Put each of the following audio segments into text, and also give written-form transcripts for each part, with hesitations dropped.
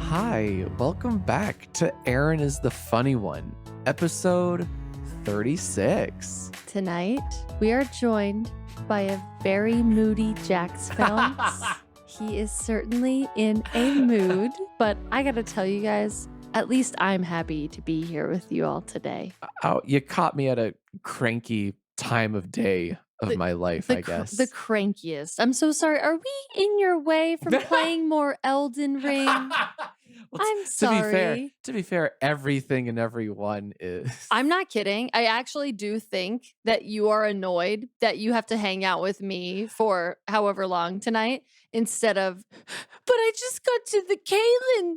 Hi, welcome back to Erin is the Funny One, episode 36. Tonight, we are joined by a very moody Jax Films. He is certainly in a mood, but I gotta tell you guys, at least I'm happy to be here with you all today. Oh, you caught me at a cranky time of day of my life, I guess. The crankiest. I'm so sorry. Are we in your way from playing more Elden Ring? Well, I'm sorry. To be fair, everything and everyone is. I'm not kidding. I actually do think that you are annoyed that you have to hang out with me for however long tonight instead of, but I just got to the Kaylin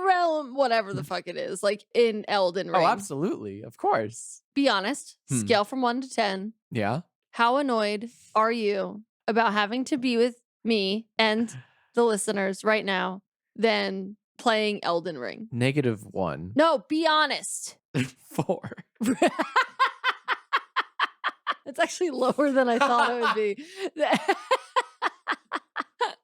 realm, whatever the fuck it is, like in Elden Ring. Oh, absolutely. Of course. Be honest. Scale from 1 to 10. Yeah. How annoyed are you about having to be with me and the listeners right now than playing Elden Ring? -1. No, be honest. 4. It's actually lower than I thought it would be.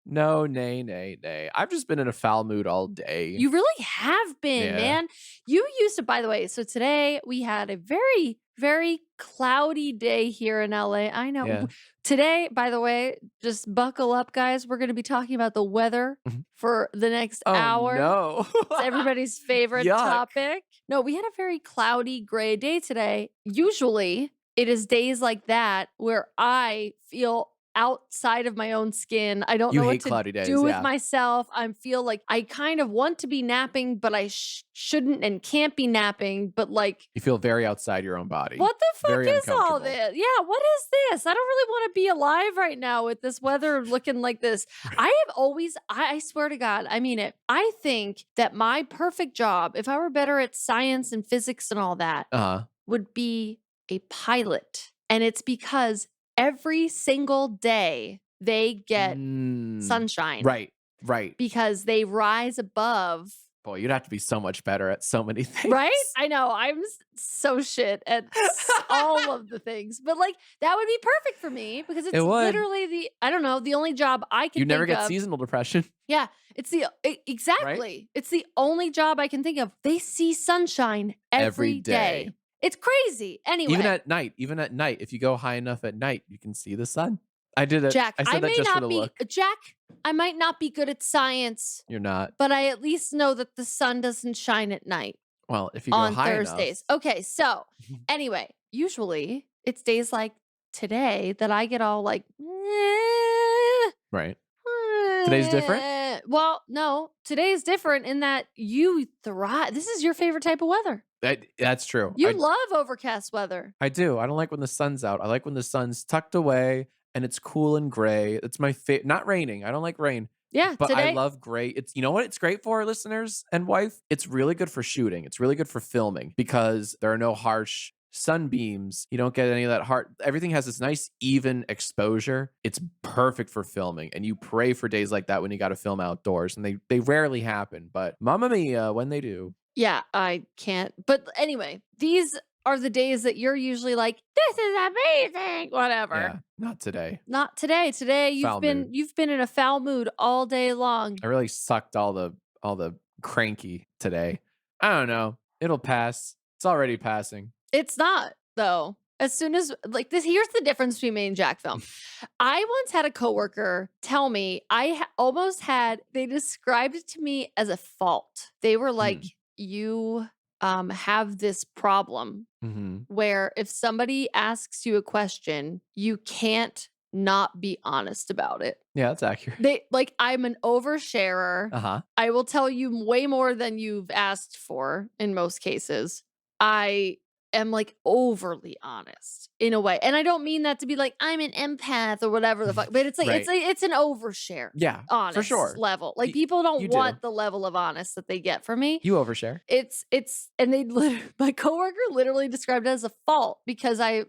No, nay. I've just been in a foul mood all day. You really have been, Yeah. man. You used to, by the way, so today we had a very, very cloudy day here in LA. I know. Yeah. Today, by the way, just buckle up, guys. We're going to be talking about the weather for the next hour. No. It's everybody's favorite Yuck. topic. No, we had a very cloudy, gray day today. Usually, it is days like that where I feel outside of my own skin. I don't You know hate what to cloudy days, do with yeah. myself. I feel like I kind of want to be napping, but I shouldn't and can't be napping. But like, You feel very outside your own body. what the fuck Very is all uncomfortable. this? Yeah, what is this? I don't really want to be alive right now with this weather looking like this. I have always, I swear to God, I mean it. I think that my perfect job, if I were better at science and physics and all that, would be a pilot. And it's because every single day they get sunshine. Right. Because they rise above. Boy, you'd have to be so much better at so many things. Right? I know. I'm so shit at all of the things. But like, that would be perfect for me because it's literally the only job I can You never think get of. seasonal depression. Yeah, it's exactly. Right? It's the only job I can think of. They see sunshine every day. It's crazy. Anyway. Even at night, if you go high enough at night, you can see the sun. I did it. Jack, I said that just for the look. Jack, I might not be good at science. You're not. But I at least know that the sun doesn't shine at night. Well, if you go on high Thursdays. enough. Okay, so anyway, usually it's days like today that I get all like, Right. Today's different? Well, no, today is different in that you thrive. This is your favorite type of weather. That's true. You love overcast weather. I do. I don't like when the sun's out. I like when the sun's tucked away and it's cool and gray. It's my favorite. Not raining. I don't like rain. Yeah, but today, I love gray. You know what it's great for, listeners and wife? It's really good for shooting. It's really good for filming because there are no harsh sunbeams. You don't get any of that everything has this nice even exposure. It's perfect for filming, and you pray for days like that when you got to film outdoors, and they rarely happen, but mamma mia when they do. Yeah, I can't. But anyway, these are the days that you're usually like, this is amazing, whatever. Yeah, not today. Not today. Today Foul mood. you've been in a foul mood all day long. I really sucked all the cranky today. I don't know. It'll pass. It's already passing. It's not, though. As soon as, like, this, here's the difference between me and Jack Film. I once had a coworker tell me they described it to me as a fault. They were like, you have this problem where if somebody asks you a question, you can't not be honest about it. Yeah, that's accurate. I'm an oversharer. I will tell you way more than you've asked for in most cases. I am like overly honest in a way. And I don't mean that to be like, I'm an empath or whatever the fuck, but it's like, Right. it's an overshare. Yeah, honest for sure. level. Like people don't you do. want the level of honest that they get from me. You overshare. And my coworker literally described it as a fault because I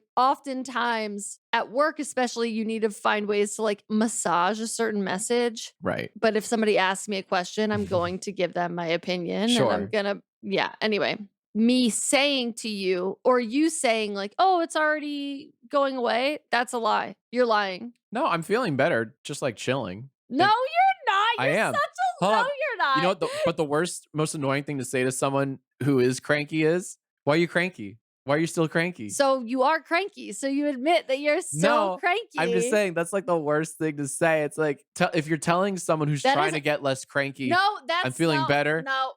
oftentimes at work, especially, you need to find ways to like massage a certain message. Right. But if somebody asks me a question, I'm going to give them my opinion. Sure. And I'm gonna, anyway. Me saying to you or you saying like, oh, it's already going away. That's a lie. You're lying. No, I'm feeling better. Just like chilling. No, you're not. I You're am. such a Hold No, on. you're not. You know what? But the worst, most annoying thing to say to someone who is cranky is, "Why are you cranky? Why are you still cranky?" So you are cranky. So you admit that you're still No, cranky. I'm just saying that's like the worst thing to say. It's like if you're telling someone who's That trying is- to get less cranky, No, I'm feeling better. No,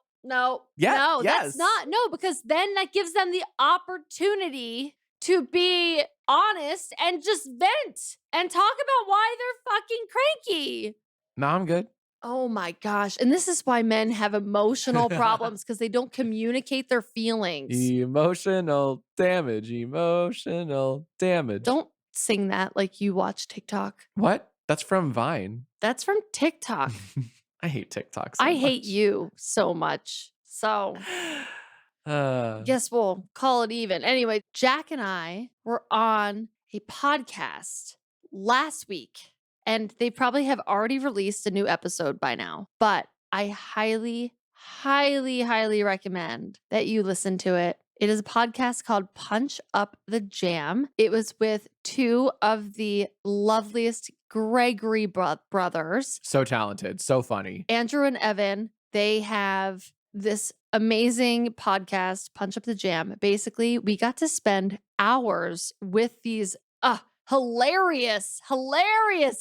Yeah, no, yes. that's not. No, because then that gives them the opportunity to be honest and just vent and talk about why they're fucking cranky. No, I'm good. Oh my gosh. And this is why men have emotional problems because they don't communicate their feelings. Emotional damage. Emotional damage. Don't sing that like you watch TikTok. What? That's from Vine. That's from TikTok. I hate TikTok so I much. hate you so much. So guess we'll call it even. Anyway, Jack and I were on a podcast last week, and they probably have already released a new episode by now, but I highly, highly, highly recommend that you listen to it. It is a podcast called Punch Up the Jam. It was with two of the loveliest Gregory brothers, so talented, so funny. Andrew and Evan. They have this amazing podcast, Punch Up the Jam. Basically, we got to spend hours with these hilarious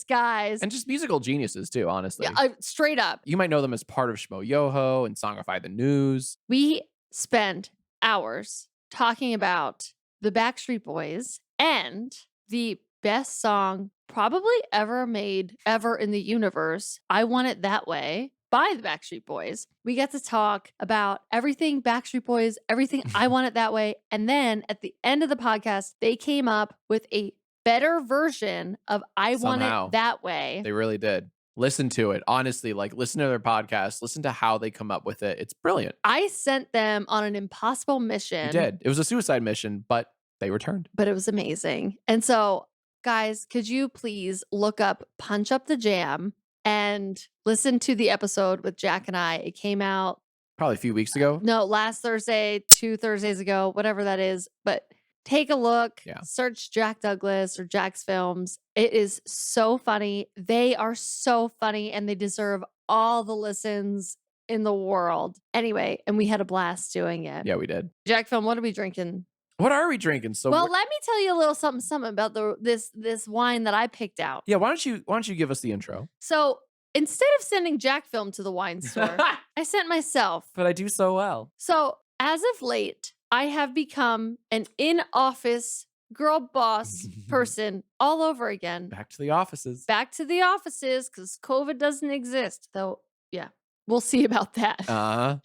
guys. And just musical geniuses too, honestly. Yeah, straight up. You might know them as part of Schmo Yoho and Songify the News. We spent hours talking about the Backstreet Boys and the best song probably ever made ever in the universe, I Want It That Way, by the Backstreet Boys. We get to talk about everything Backstreet Boys, everything I Want It That Way. And then at the end of the podcast, they came up with a better version of I Want Somehow. It That Way. They really did. Listen to it. Honestly, like listen to their podcast. Listen to how they come up with it. It's brilliant. I sent them on an impossible mission. You did. It was a suicide mission, but they returned. But it was amazing. And so, guys, could you please look up Punch Up the Jam and listen to the episode with Jack and I? It came out probably a few weeks ago. No, last Thursday, 2 Thursdays ago, whatever that is. But take a look, search Jack Douglas or Jack's Films. It is so funny. They are so funny and they deserve all the listens in the world. Anyway, and we had a blast doing it. Yeah, we did. Jack Film, what are we drinking? What are we drinking? So well, let me tell you a little something about this wine that I picked out. Yeah, why don't you give us the intro? So instead of sending Jack Film to the wine store, I sent myself. But I do so well. So as of late, I have become an in-office girl boss person all over again. Back to the offices. Back to the offices because COVID doesn't exist. Though, yeah, we'll see about that. I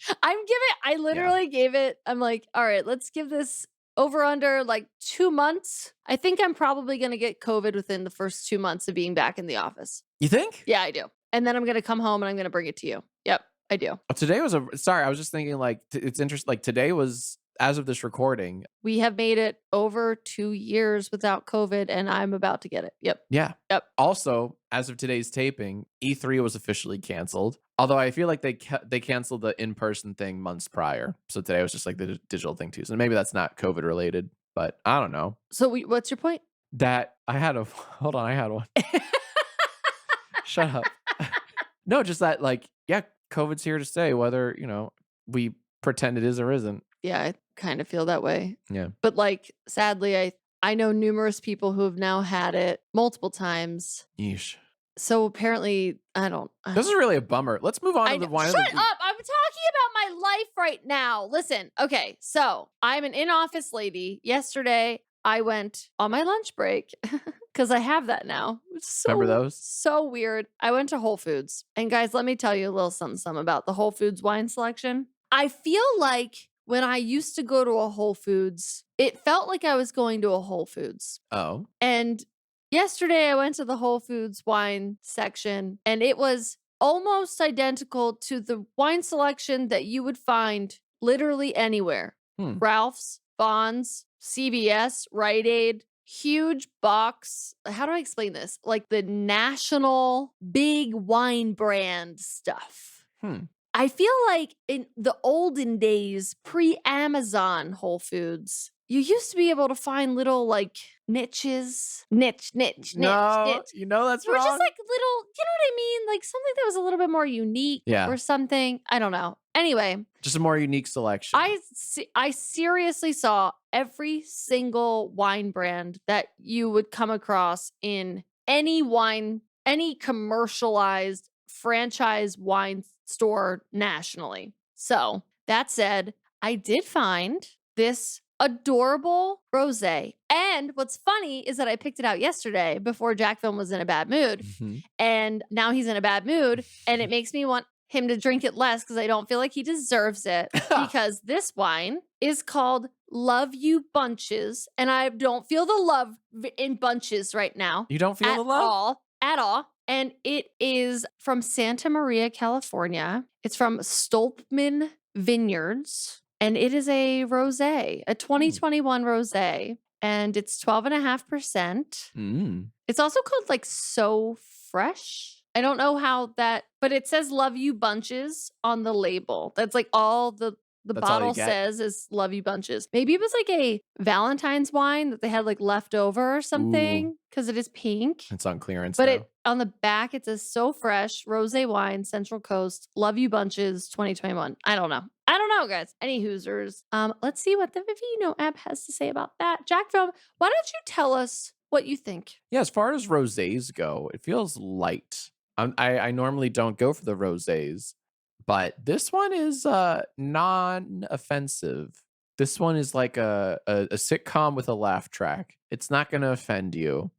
literally gave it, I'm like, all right, let's give this over under like 2 months. I think I'm probably going to get COVID within the first 2 months of being back in the office. You think? Yeah, I do. And then I'm going to come home and I'm going to bring it to you. Yep, I do. Today was sorry, I was just thinking like, it's interesting. Like today was, as of this recording, we have made it over 2 years without COVID and I'm about to get it. Yep. Yeah. Yep. Also, as of today's taping, E3 was officially canceled. Although I feel like they canceled the in-person thing months prior. So today was just like the digital thing too. So maybe that's not COVID related, but I don't know. So what's your point? That I had one. Shut up. No, just that like, yeah, COVID's here to stay, whether, we pretend it is or isn't. Yeah, I kind of feel that way. Yeah. But like, sadly, I know numerous people who have now had it multiple times. Yeesh. So apparently, I don't. This is really a bummer. Let's move on to the wine. Shut up. I'm talking about my life right now. Listen. Okay. So I'm an in-office lady. Yesterday, I went on my lunch break because I have that now. Remember those? So weird. I went to Whole Foods. And guys, let me tell you a little something about the Whole Foods wine selection. I feel like when I used to go to a Whole Foods, it felt like I was going to a Whole Foods. Oh. And yesterday I went to the Whole Foods wine section and it was almost identical to the wine selection that you would find literally anywhere. Ralph's, Vons, CVS, Rite Aid, huge box. How do I explain this? Like the national big wine brand stuff. I feel like in the olden days, pre-Amazon Whole Foods, you used to be able to find little like niches, niche. No, that's Or just wrong. like little, you know what I mean? Like something that was a little bit more unique Yeah. or something. I don't know. Anyway, Just a more unique selection. I seriously saw every single wine brand that you would come across in any commercialized franchise wine store nationally. So that said, I did find this adorable rosé. And what's funny is that I picked it out yesterday before Jack Film was in a bad mood. Mhm. And now he's in a bad mood. And it makes me want him to drink it less because I don't feel like he deserves it. Because this wine is called Love You Bunches. And I don't feel the love in bunches right now. You don't feel the love? At all. And it is from Santa Maria, California. It's from Stolpman Vineyards. And it is a rosé, a 2021 rosé. And it's 12.5%. It's also called like So Fresh. I don't know how that, but it says Love You Bunches on the label. That's like all the That's all bottle you get? says is Love You Bunches. Maybe it was like a Valentine's wine that they had like left over or something because it is pink. It's on clearance. But though. on the back, it says So Fresh, Rosé Wine, Central Coast, Love You Bunches, 2021. I don't know, guys. Any Hoosers. Let's see what the Vivino app has to say about that. Jack Film, why don't you tell us what you think? Yeah, as far as rosés go, it feels light. I normally don't go for the rosés, but this one is non-offensive. This one is like a sitcom with a laugh track. It's not going to offend you.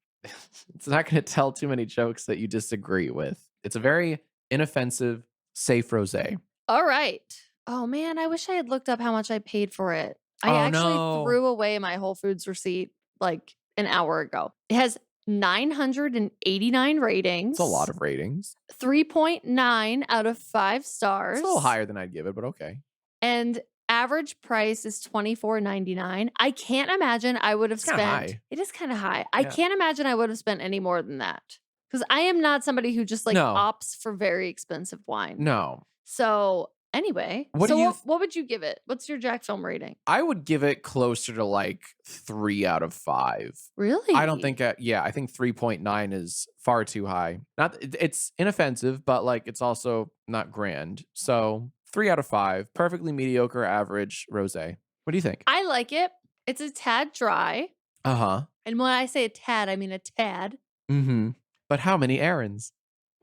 It's not going to tell too many jokes that you disagree with. It's a very inoffensive, safe rosé. All right. Oh man, I wish I had looked up how much I paid for it. I actually threw away my Whole Foods receipt like an hour ago. It has 989 ratings. It's a lot of ratings. 3.9 out of 5 stars. It's a little higher than I'd give it, but okay. And average price is $24.99. I can't imagine I would have spent. High. It is kind of high. I can't imagine I would have spent any more than that because I am not somebody who just like opts for very expensive wine. No. So anyway, what would you give it? What's your Jack Film rating? I would give it closer to like 3 out of 5. Really? I don't think. I think 3.9 is far too high. It's inoffensive, but like it's also not grand. So 3 out of 5, perfectly mediocre, average rosé. What do you think? I like it. It's a tad dry. And when I say a tad, I mean a tad. But how many errands?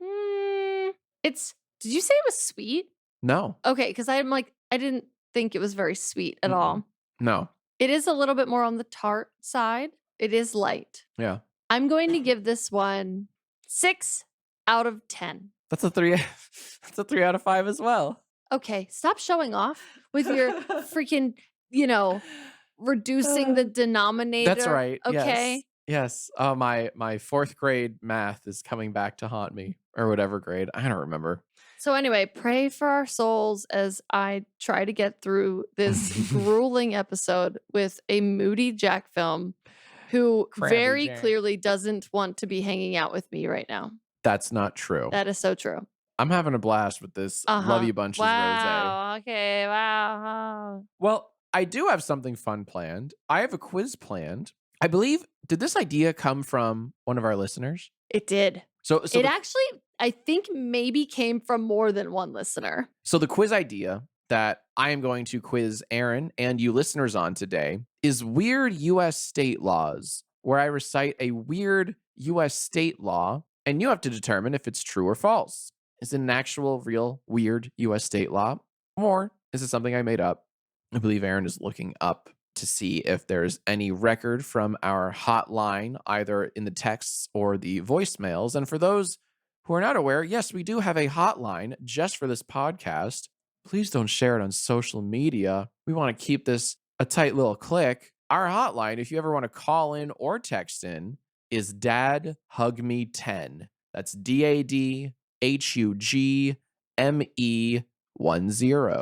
Did you say it was sweet? No. Okay, because I'm like, I didn't think it was very sweet at all. No. It is a little bit more on the tart side. It is light. Yeah. I'm going to give this one 6 out of 10. That's a 3. That's a 3 out of 5 as well. Okay, stop showing off with your freaking, reducing the denominator. That's right. Okay. Yes. My 4th grade math is coming back to haunt me, or whatever grade. I don't remember. So anyway, pray for our souls as I try to get through this grueling episode with a moody Jack Film who very clearly doesn't want to be hanging out with me right now. That's not true. That is so true. I'm having a blast with this Love You Bunches Rosé. Okay, wow. Well, I do have something fun planned. I have a quiz planned. I believe, did this idea come from one of our listeners? It did. So it actually, I think, maybe came from more than one listener. So the quiz idea that I am going to quiz Erin and you listeners on today is weird U.S. state laws, where I recite a weird U.S. state law, and you have to determine if it's true or false. Is it an actual, real, weird U.S. state law, or is it something I made up? I believe Erin is looking up to see if there's any record from our hotline, either in the texts or the voicemails. And for those who are not aware, yes, we do have a hotline just for this podcast. Please don't share it on social media. We want to keep this a tight little click. Our hotline, if you ever want to call in or text in, is Dad Hug Me 10. That's DADHUGME10.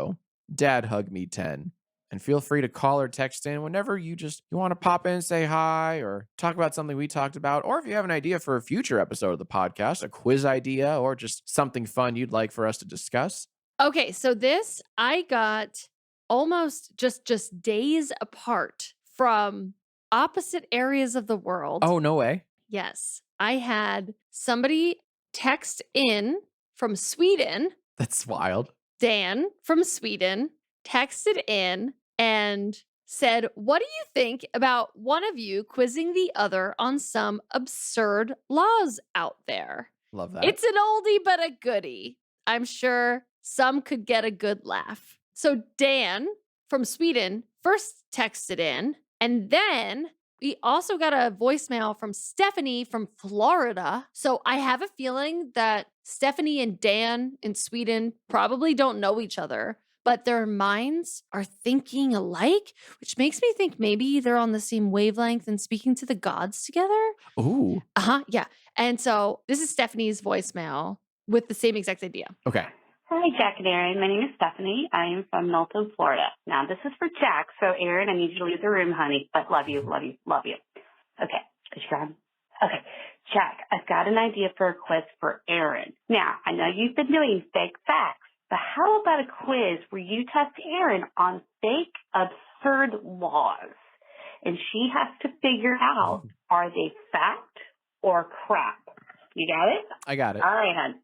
Dad Hug Me 10. And feel free to call or text in whenever you want to pop in and say hi or talk about something we talked about. Or if you have an idea for a future episode of the podcast, a quiz idea, or just something fun you'd like for us to discuss. Okay, so this I got almost just days apart from opposite areas of the world. Oh, no way. Yes. I had somebody text in from Sweden. That's wild. Dan from Sweden texted in and said, "What do you think about one of you quizzing the other on some absurd laws out there? Love that. It's an oldie but a goodie. I'm sure some could get a good laugh." So Dan from Sweden first texted in, and then we also got a voicemail from Stephanie from Florida. So I have a feeling that Stephanie and Dan in Sweden probably don't know each other, but their minds are thinking alike, which makes me think maybe they're on the same wavelength and speaking to the gods together. Ooh. Yeah. And so this is Stephanie's voicemail with the same exact idea. Okay. Hi, Jack and Erin. My name is Stephanie. I am from Milton, Florida. Now, this is for Jack, so Erin, I need you to leave the room, honey, but love you, love you, love you. Okay. Is she gone? Okay. Jack, I've got an idea for a quiz for Erin. Now, I know you've been doing fake facts, but how about a quiz where you test Erin on fake, absurd laws? And she has to figure out, are they fact or crap? You got it? I got it. All right, hon.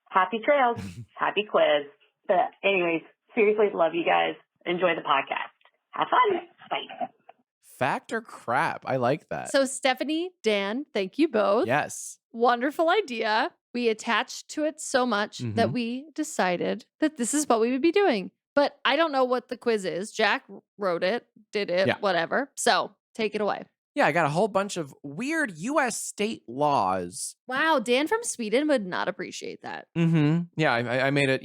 Happy trails. Happy quiz. But anyways, seriously, love you guys. Enjoy the podcast. Have fun. Bye. Fact or crap? I like that. So Stephanie, Dan, thank you both. Yes. Wonderful idea. We attached to it so much that we decided that this is what we would be doing. But I don't know what the quiz is. Jack wrote it, did it, whatever. So take it away. Yeah, I got a whole bunch of weird U.S. state laws. Wow, Dan from Sweden would not appreciate that. Yeah, I made it,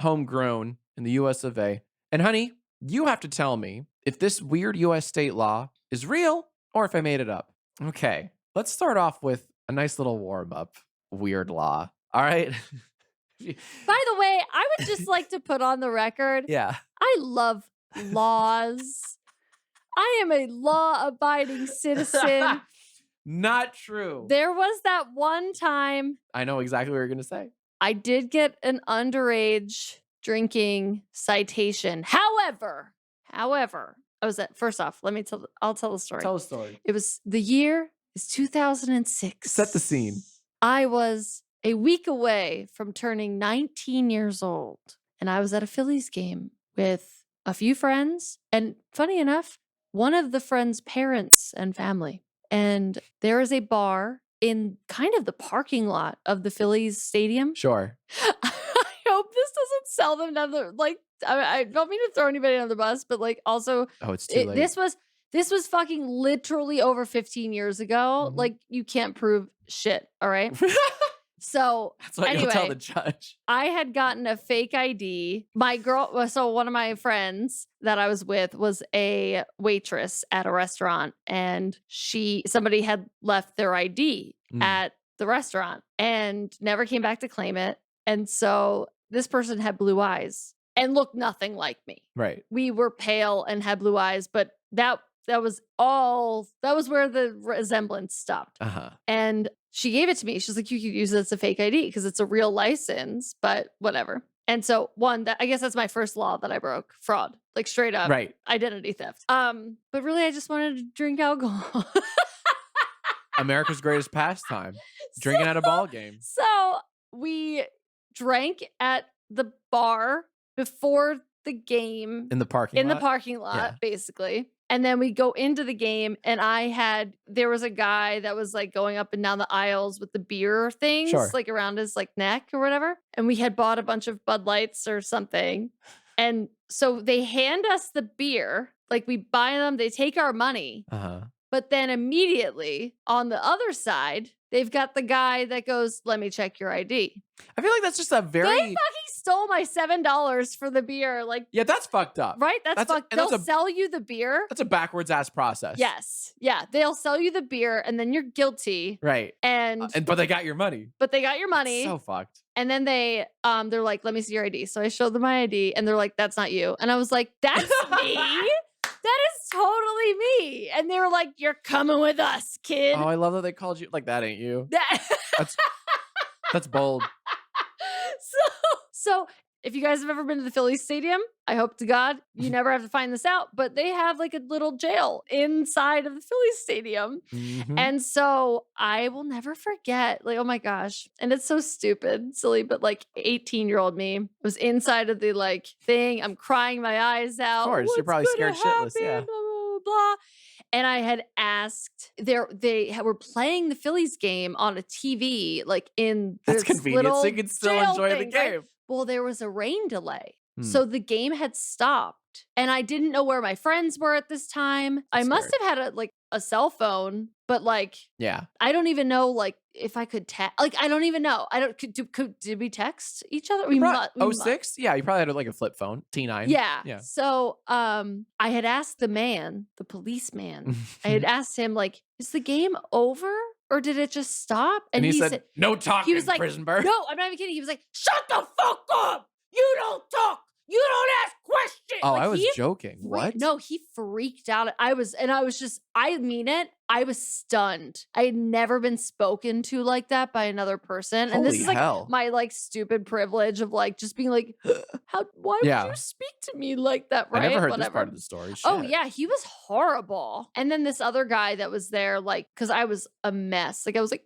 homegrown in the U.S. of A. And honey, you have to tell me if this weird U.S. state law is real or if I made it up. Okay, let's start off with a nice little warm-up weird law. All right? By the way, I would just like to put on the record, Yeah. I love laws. I am a law-abiding citizen. Not true. There was that one time I know exactly what you're going to say. I did get an underage drinking citation. However, I was at, first off, I'll tell the story. Tell a story. It was, the year is 2006. Set the scene. I was a week away from turning 19 years old, and I was at a Phillies game with a few friends, and funny enough, one of the friends' parents and family. And there is a bar in kind of the parking lot of the Phillies stadium. Sure. I hope this doesn't sell them down the, I don't mean to throw anybody under the bus, but also, oh, it's too late. This was fucking literally over 15 years ago. Like, you can't prove shit. All right. So that's what you'll tell the judge. I had gotten a fake ID. So one of my friends that I was with was a waitress at a restaurant, and somebody had left their ID at the restaurant and never came back to claim it. And so this person had blue eyes and looked nothing like me. Right. We were pale and had blue eyes, but that was where the resemblance stopped. And she gave it to me. She's like, you could use it as a fake ID because it's a real license, but whatever. And so I guess that's my first law that I broke. Fraud. Like straight up. Right. Identity theft. But really I just wanted to drink alcohol. America's greatest pastime. Drinking at a ball game. So we drank at the bar before the game. In the parking lot, basically. And then we go into the game, and there was a guy that was like going up and down the aisles with the beer things, like around his like neck or whatever. And we had bought a bunch of Bud Lights or something. And so they hand us the beer, like we buy them, they take our money. But then immediately on the other side, they've got the guy that goes, let me check your ID. I feel like that's just a very... They fucking stole my $7 for the beer. Like, yeah, that's fucked up. Right? That's fucked. They'll sell you the beer. That's a backwards ass process. Yes. Yeah. They'll sell you the beer and then you're guilty. Right. But they got your money. That's so fucked. And then they're like, let me see your ID. So I showed them my ID and they're like, that's not you. And I was like, that's me. That is totally me. And they were like, you're coming with us, kid. Oh, I love that they called you like that ain't you. That's bold. So if you guys have ever been to the Phillies Stadium, I hope to God you never have to find this out, but they have like a little jail inside of the Phillies Stadium. Mhm. And so I will never forget, like, oh my gosh. And it's so stupid, silly, but like 18-year-old me was inside of the like thing. I'm crying my eyes out. Of course, you're What's probably gonna scared shitless. Yeah. happen? Blah, blah, blah. And I had asked, they were playing the Phillies game on a TV, like in That's this convenient. So little you can still jail enjoy the thing, right? game. Well, there was a rain delay. Hmm. So the game had stopped and I didn't know where my friends were at this time. I must have had a cell phone, but like, Yeah. I don't even know like if I could text. Like, I don't even know. I don't, did we text each other? We must. 06? Yeah, you probably had like a flip phone, T9. Yeah. Yeah. So, I had asked the policeman, I had asked him like, is the game over or did it just stop? And he said, no talking, he was like, prison bird. no, I'm not even kidding. He was like, shut the fuck up. You don't talk. You don't ask questions. Oh, Like, I was he joking. What? No, he freaked out. I mean it. I was stunned. I had never been spoken to like that by another person. And this Holy is like hell. my like stupid privilege of like just being like, why Yeah. would you speak to me like that? Right? I never heard this Whatever. part of the story. Oh Shit. yeah, he was horrible. And then this other guy that was there, like, because I was a mess. Like I was like,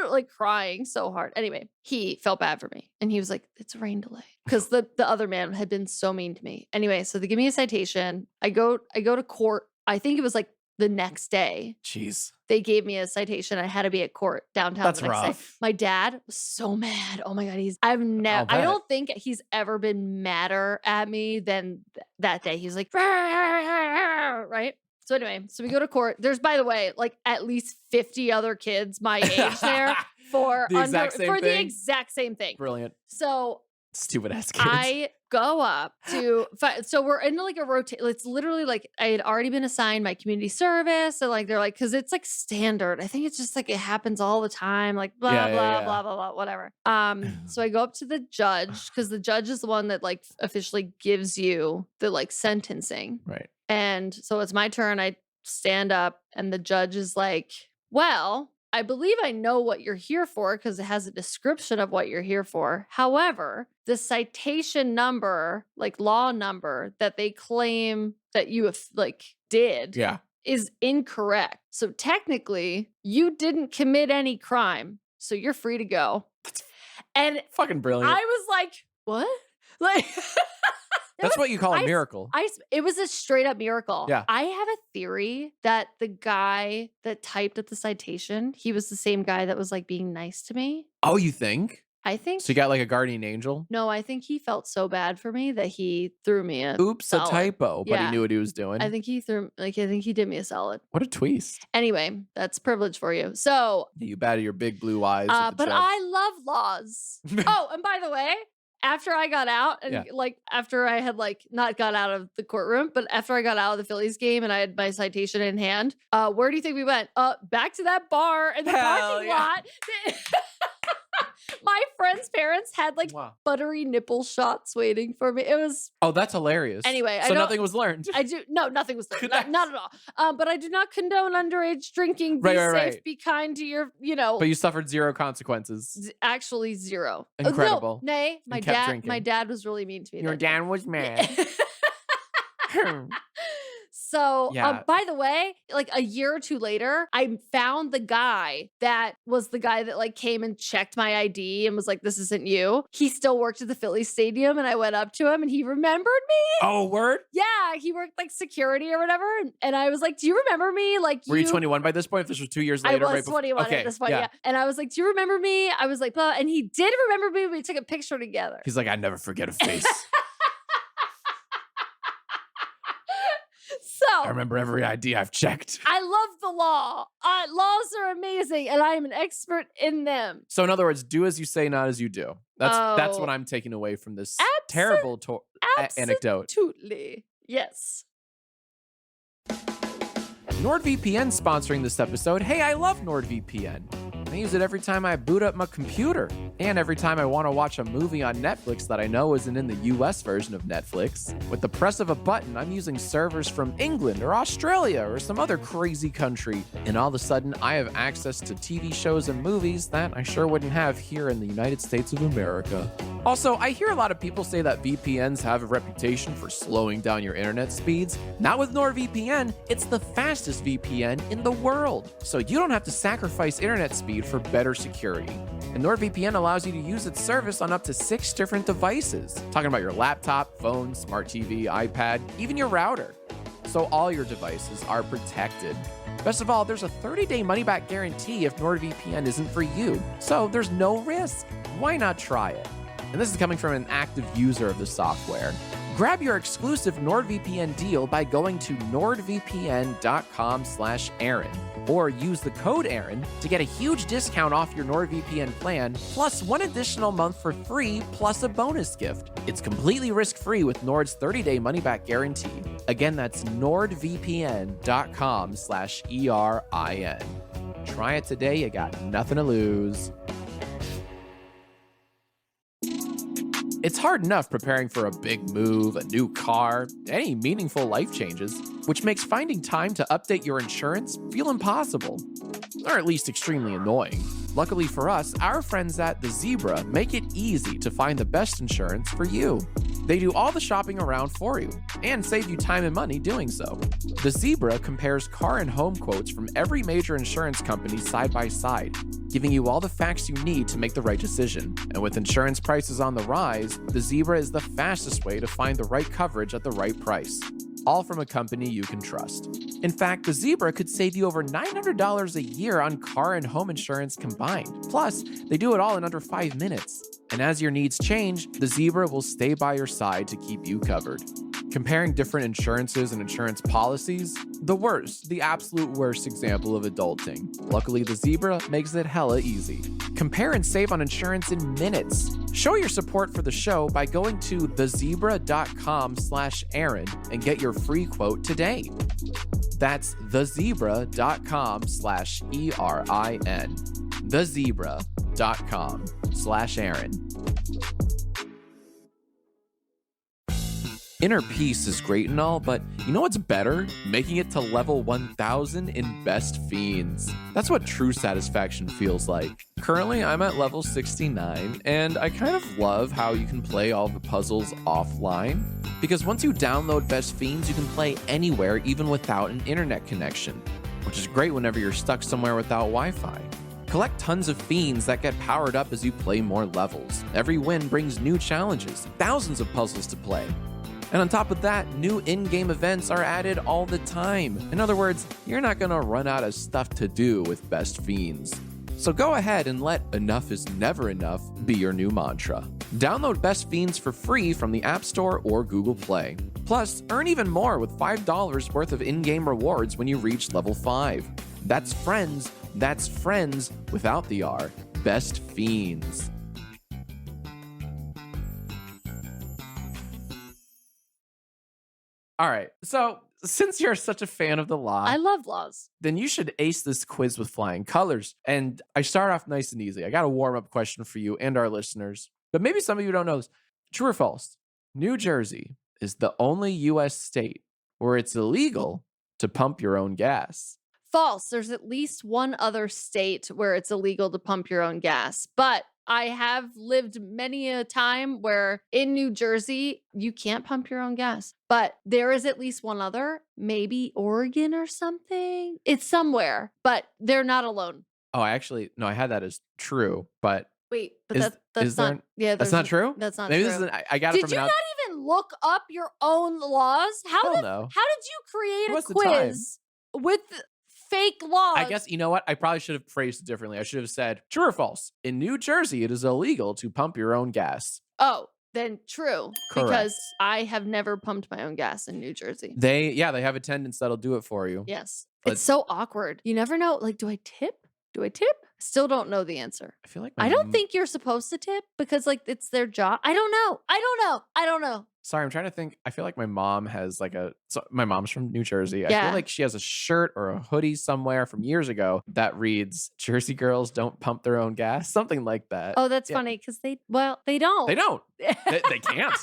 like crying so hard. Anyway, he felt bad for me, and he was like, "It's a rain delay," because the other man had been so mean to me. Anyway, so they give me a citation. I go to court. I think it was like the next day. Jeez. They gave me a citation. I had to be at court downtown That's the next day. rough. My dad was so mad. Oh my God. I bet. don't think he's ever been madder at me than that day. He was like, right? So anyway, so we go to court. There's, by the way, like at least 50 other kids my age there for The exact same the thing? exact same thing. Brilliant. So Stupid ass kids. I go up to, so we're in like a rotation. It's literally like I had already been assigned my community service. And like, they're like, cause it's like standard. I think it's just like, it happens all the time. Like blah, Yeah, yeah, blah, yeah. blah, blah, blah, whatever. So I go up to the judge cause the judge is the one that like officially gives you the like sentencing. Right. And so it's my turn. I stand up and the judge is like, well, I believe I know what you're here for because it has a description of what you're here for. However, the citation number, like law number that they claim that you have like did Yeah. is incorrect. So technically, you didn't commit any crime. So you're free to go. And Fucking brilliant. I was like, what? Like That's what you call a miracle. it was a straight up miracle. Yeah. I have a theory that the guy that typed at the citation, he was the same guy that was like being nice to me. Oh, you think? I think. So you got like a guardian angel? No, I think he felt so bad for me that he threw me a Oops, a solid. typo, but Yeah. he knew what he was doing. I think he did me a solid. What a twist. Anyway, that's privilege for you. So, You batted your big blue eyes. at the but judge. I love laws. Oh, and by the way, after I got out and Yeah. like after I had like not got out of the courtroom, but after I got out of the Phillies game and I had my citation in hand, where do you think we went? Back to that bar in the Hell parking yeah. lot. My friend's parents had like Wow. buttery nipple shots waiting for me. It was Oh, that's hilarious. Anyway, I so don't- nothing was learned. nothing was done. Not at all. But I do not condone underage drinking. Be Right, safe, right. be kind to your, But you suffered zero consequences. actually zero. Incredible. No, nay, my kept dad. drinking. My dad was really mean to me. Your that day. dad was mad. So, Yeah. by the way, like a year or two later, I found the guy that was the guy that like came and checked my ID and was like, "This isn't you." He still worked at the Phillies Stadium, and I went up to him, and he remembered me. Oh, word? Yeah, he worked like security or whatever, and I was like, "Do you remember me?" Like, Were you 21 by this point? If this was 2 years I later, was right before? 21 Okay, at this point, yeah. And I was like, "Do you remember me?" I was like, "Blah," and he did remember me. We took a picture together. He's like, I never forget a face. So I remember every ID I've checked. I love the law. Laws are amazing, and I am an expert in them. So in other words, do as you say, not as you do. That's what Oh. I'm taking away from this terrible anecdote. Absolutely. Yes. NordVPN sponsoring this episode. Hey, I love NordVPN. I use it every time I boot up my computer and every time I want to watch a movie on Netflix that I know isn't in the US version of Netflix. With the press of a button, I'm using servers from England or Australia or some other crazy country, and all of a sudden I have access to TV shows and movies that I sure wouldn't have here in the United States of America. Also, I hear a lot of people say that VPNs have a reputation for slowing down your internet speeds. Not with NordVPN, it's the fastest VPN in the world. So you don't have to sacrifice internet speed for better security. And NordVPN allows you to use its service on up to 6 different devices. Talking about your laptop, phone, smart TV, iPad, even your router. So all your devices are protected. Best of all, there's a 30-day money-back guarantee if NordVPN isn't for you. So there's no risk. Why not try it? And this is coming from an active user of the software. Grab your exclusive NordVPN deal by going to nordvpn.com/Erin or use the code Erin to get a huge discount off your NordVPN plan, plus 1 additional month for free, plus a bonus gift. It's completely risk-free with Nord's 30-day money-back guarantee. Again, that's nordvpn.com/ERIN. Try it today, you got nothing to lose. It's hard enough preparing for a big move, a new car, any meaningful life changes, which makes finding time to update your insurance feel impossible, or at least extremely annoying. Luckily for us, our friends at The Zebra make it easy to find the best insurance for you. They do all the shopping around for you and save you time and money doing so. The Zebra compares car and home quotes from every major insurance company side by side, giving you all the facts you need to make the right decision. And with insurance prices on the rise, The Zebra is the fastest way to find the right coverage at the right price, all from a company you can trust. In fact, The Zebra could save you over $900 a year on car and home insurance combined. Plus, they do it all in under 5 minutes. And as your needs change, The Zebra will stay by your side to keep you covered. Comparing different insurances and insurance policies, the absolute worst example of adulting. Luckily, The Zebra makes it hella easy. Compare and save on insurance in minutes. Show your support for the show by going to thezebra.com/Erin and get your free quote today. That's thezebra.com/ERIN. thezebra.com/Erin. Inner peace is great and all, but you know what's better? Making it to level 1000 in Best Fiends. That's what true satisfaction feels like. Currently, I'm at level 69, and I kind of love how you can play all the puzzles offline. Because once you download Best Fiends, you can play anywhere, even without an internet connection, which is great whenever you're stuck somewhere without Wi-Fi. Collect tons of fiends that get powered up as you play more levels. Every win brings new challenges, thousands of puzzles to play. And on top of that, new in-game events are added all the time. In other words, you're not gonna run out of stuff to do with Best Fiends. So go ahead and let enough is never enough be your new mantra. Download Best Fiends for free from the App Store or Google Play. Plus, earn even more with $5 worth of in-game rewards when you reach level 5. That's friends without the R. Best Fiends. All right, so since you're such a fan of the law, I love laws. then you should ace this quiz with flying colors. And I start off nice and easy. I got a warm-up question for you and our listeners, but maybe some of you don't know this. True or false? New Jersey is the only U.S. state where it's illegal to pump your own gas. False. There's at least one other state where it's illegal to pump your own gas. But I have lived many a time where in New Jersey, you can't pump your own gas. But there is at least one other, maybe Oregon or something. It's somewhere, but they're not alone. Oh, I had that as true, but Wait, but Is- that's is not. there- Yeah, that's not true? That's not maybe true. this is I got it Did from you an not out. even look up your own laws? Hell no. How did you create What's a the time? quiz with fake laws? I guess, you know what? I probably should have phrased it differently. I should have said, true or false? In New Jersey, it is illegal to pump your own gas. Oh, then true. Correct. Because I have never pumped my own gas in New Jersey. They have attendants that'll do it for you. Yes. But- It's so awkward. You never know. Like, do I tip? Do I tip? Still don't know the answer. I feel like I don't think you're supposed to tip because like it's their job. I don't know. Sorry, I'm trying to think. I feel like my mom has like my mom's from New Jersey. I Yeah. feel like she has a shirt or a hoodie somewhere from years ago that reads Jersey girls don't pump their own gas, something like that. Oh, that's Yeah. funny because they don't. They don't. They can't.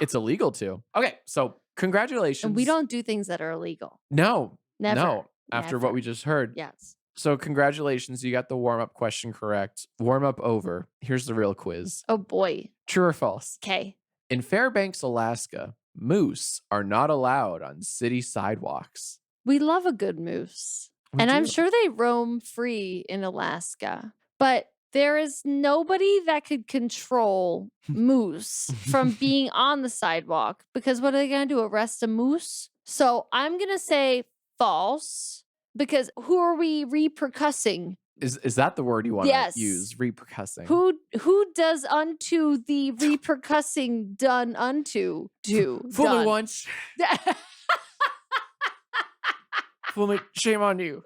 It's illegal to. Okay, so congratulations. And we don't do things that are illegal. No. Never. No. After what we just heard. Yes. So congratulations, you got the warm-up question correct. Warm-up over. Here's the real quiz. Oh boy. True or false? Okay. In Fairbanks, Alaska, moose are not allowed on city sidewalks. We love a good moose. We And I'm do. sure they roam free in Alaska. But there is nobody that could control moose from being on the sidewalk because what are they going to do? Arrest a moose? So I'm going to say false because who are we repercussing? Is that the word you want Yes. to use? Repercussing. Who does unto the repercussing done unto do? Fool me done? once. Fool me. Shame on you.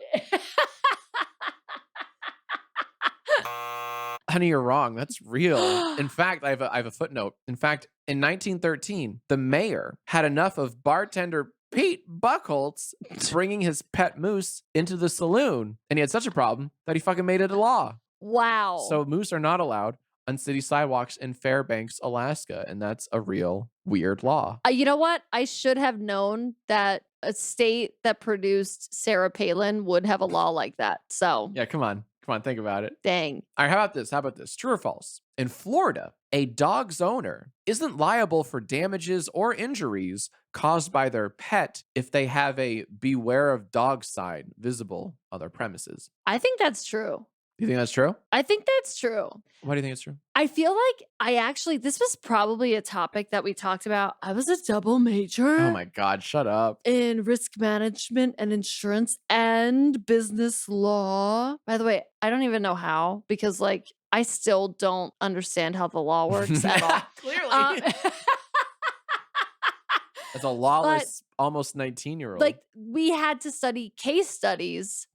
Honey, you're wrong. That's real. In fact, I have a footnote. In fact, in 1913, the mayor had enough of bartender Pete Buckholz bringing his pet moose into the saloon, and he had such a problem that he fucking made it a law. Wow. So moose are not allowed on city sidewalks in Fairbanks, Alaska, and that's a real weird law. You know what? I should have known that a state that produced Sarah Palin would have a law like that. So, Yeah, come on, think about it. dang. All right, how about this? True or false? In Florida, a dog's owner isn't liable for damages or injuries caused by their pet if they have a beware of dog sign visible on their premises. I think that's true. Do you think that's true? I think that's true. Why do you think it's true? I feel like this was probably a topic that we talked about. I was a double major. Oh my God, shut up. In risk management and insurance and business law. By the way, I don't even know how because like I still don't understand how the law works at all. Clearly. As a lawless, almost 19-year-old. Like we had to study case studies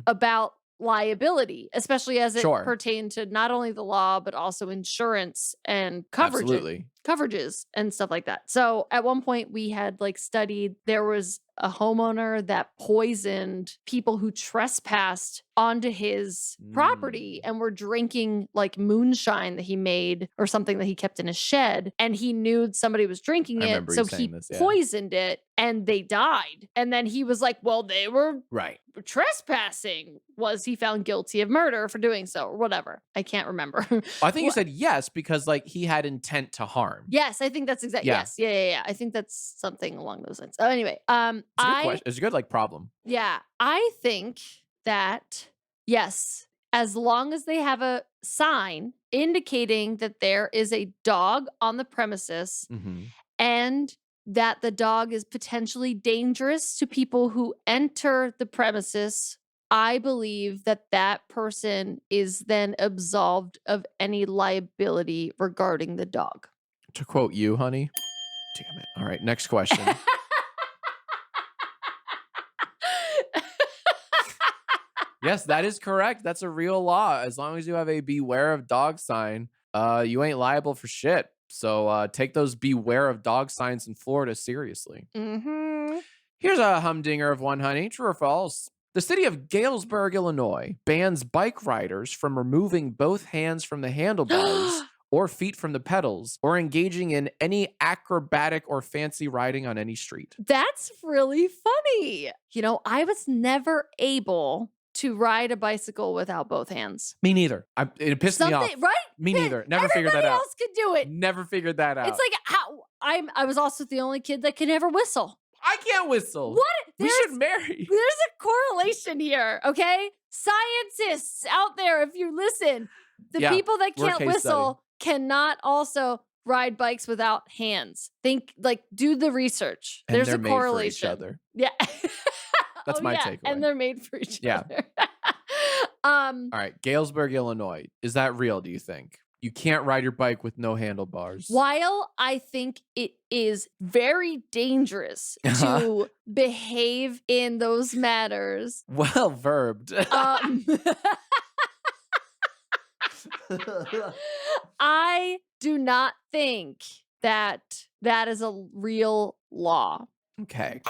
about liability, especially as it pertained to not only the law, but also insurance and coverages and stuff like that. So at one point we had like studied, there was a homeowner that poisoned people who trespassed onto his property and were drinking like moonshine that he made or something that he kept in his shed. And he knew somebody was drinking it. So he poisoned it and they died. And then he was like, well, they were trespassing. Was he found guilty of murder for doing so or whatever? I can't remember. I think you said yes because like he had intent to harm. Yes, I think that's exactly. Yeah. Yes. Yeah. I think that's something along those lines. Oh, anyway, It's a good question. It's a good like problem. Yeah, I think that yes, as long as they have a sign indicating that there is a dog on the premises and that the dog is potentially dangerous to people who enter the premises, I believe that that person is then absolved of any liability regarding the dog. To quote you, honey. Damn it. All right, next question. Yes, that is correct. That's a real law. As long as you have a beware of dog sign, you ain't liable for shit. So take those beware of dog signs in Florida seriously. Here's a humdinger of one, honey. True or false? The city of Galesburg, Illinois bans bike riders from removing both hands from the handlebars or feet from the pedals or engaging in any acrobatic or fancy riding on any street. That's really funny. You know, I was never able to ride a bicycle without both hands. Me neither. It pissed me off. Right? Me neither. Never figured that out. Everybody else could do it. Never figured that out. It's like how I was also the only kid that could never whistle. I can't whistle. What? We should marry. There's a correlation here, okay? Scientists out there, if you listen, the people that can't whistle cannot also ride bikes without hands. Do the research. And There's they're a made correlation. for each other. Yeah. That's my takeaway. And they're made for each other. All right. Galesburg, Illinois. Is that real, do you think? You can't ride your bike with no handlebars. While I think it is very dangerous to behave in those matters. Well verbed. I do not think that that is a real law. Okay.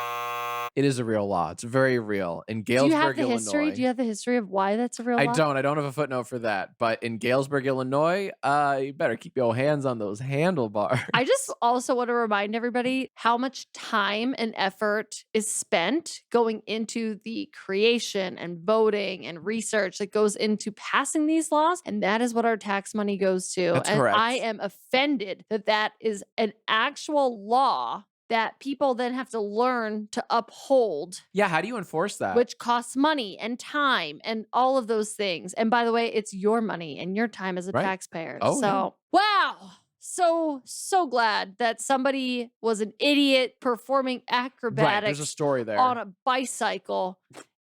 It is a real law. It's very real. In Do you have Galesburg, the history? Illinois. Do you have the history of why that's a real I law? don't. I don't have a footnote for that. But in Galesburg, Illinois, you better keep your hands on those handlebars. I just also want to remind everybody how much time and effort is spent going into the creation and voting and research that goes into passing these laws. And that is what our tax money goes to. That's and correct. I am offended that that is an actual law that people then have to learn to uphold, Yeah, how do you enforce that? which costs money and time and all of those things. And by the way, it's your money and your time as a Right. taxpayer. Oh, so, wow. So glad that somebody was an idiot performing Right, acrobatics there's a story there. on a bicycle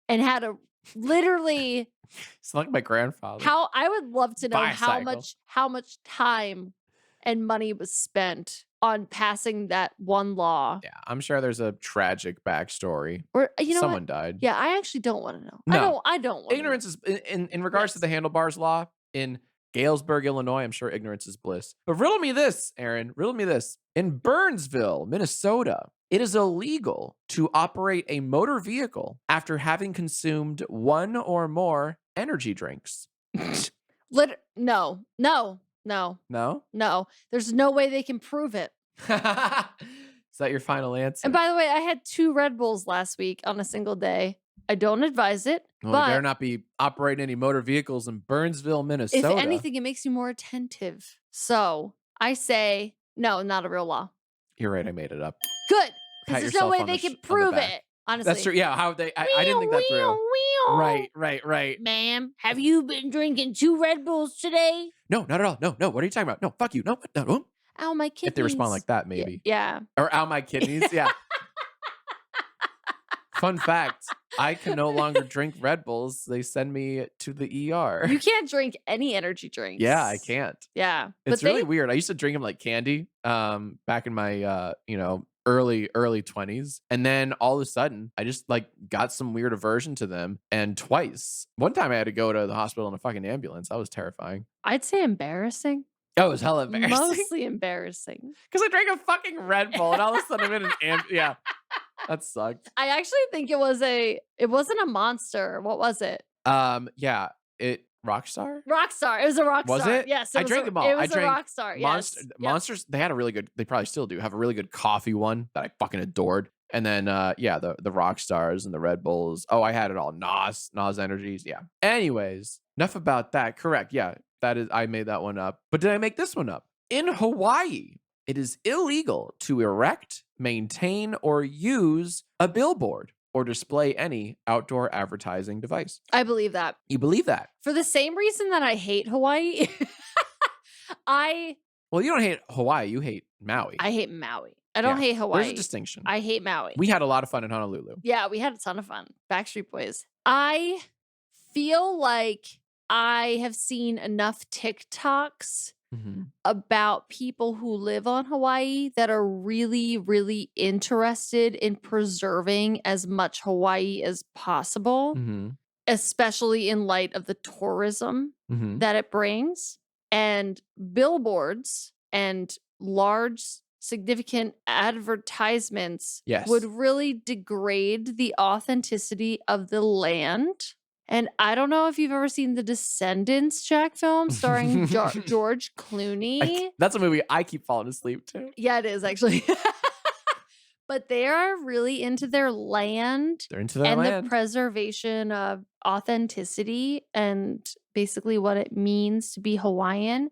and had to literally It's like my grandfather. how I would love to know Bicycle. how much time and money was spent on passing that one law. Yeah, I'm sure there's a tragic backstory. Or you know Someone what? died. Yeah, I actually don't want to know. No. I don't want Ignorance is in regards to Yes. the handlebars law in Galesburg, Illinois. I'm sure ignorance is bliss. But riddle me this, Erin. Riddle me this. In Burnsville, Minnesota, it is illegal to operate a motor vehicle after having consumed one or more energy drinks. No. No? There's no way they can prove it. Is that your final answer? And by the way, I had 2 Red Bulls last week on a single day. I don't advise it, well, you better but not be operating any motor vehicles in Burnsville, Minnesota. if anything, it makes you more attentive. So I say, no, not a real law. You're right. I made it up. Good. Pat Because there's no yourself way on they the can on the prove back. it. Honestly. That's true. Yeah. How they? I didn't think that through. Right. Ma'am, have you been drinking 2 Red Bulls today? No, not at all. No. What are you talking about? No, fuck you. No. Ow, my kidneys. If they respond like that, Yeah, maybe. Yeah. Or ow, my kidneys. Yeah. Fun fact: I can no longer drink Red Bulls. They send me to the ER. You can't drink any energy drinks. Yeah, I can't. Yeah. It's but really weird. I used to drink them like candy. Back in my early 20s, and then all of a sudden I just like got some weird aversion to them. And one time I had to go to the hospital in a fucking ambulance. That was terrifying. I'd say embarrassing. That was hella embarrassing Mostly embarrassing. because I drank a fucking Red Bull, and all of a sudden I'm in an yeah. That sucked. I actually think it wasn't a Monster. What was it? Yeah, Rockstar. Rockstar. It was a Rockstar. Was it? Yes. I was drank a, them all. It I was drank a Rockstar. Yes. Yep. Monsters. They had a really good. They probably still do have a really good coffee one that I fucking adored. And then the rock stars and the Red Bulls. Oh, I had it all. Nas Energies. Yeah. Anyways, enough about that. Correct. Yeah, that is. I made that one up. But did I make this one up? In Hawaii, it is illegal to erect, maintain, or use a billboard or display any outdoor advertising device. I believe that. You believe that? For the same reason that I hate Hawaii. Well, you don't hate Hawaii. You hate Maui. I hate Maui. I don't Yeah, hate Hawaii. There's a distinction. I hate Maui. We had a lot of fun in Honolulu. Yeah, we had a ton of fun. Backstreet Boys. I feel like I have seen enough TikToks about people who live on Hawaii that are really, really interested in preserving as much Hawaii as possible, especially in light of the tourism that it brings. And billboards and large significant advertisements Yes. would really degrade the authenticity of the land. And I don't know if you've ever seen the Descendants Jack film starring George Clooney. That's a movie I keep falling asleep to. Yeah, it is actually. But they are really into their land They're into their and land. the preservation of authenticity and basically what it means to be Hawaiian.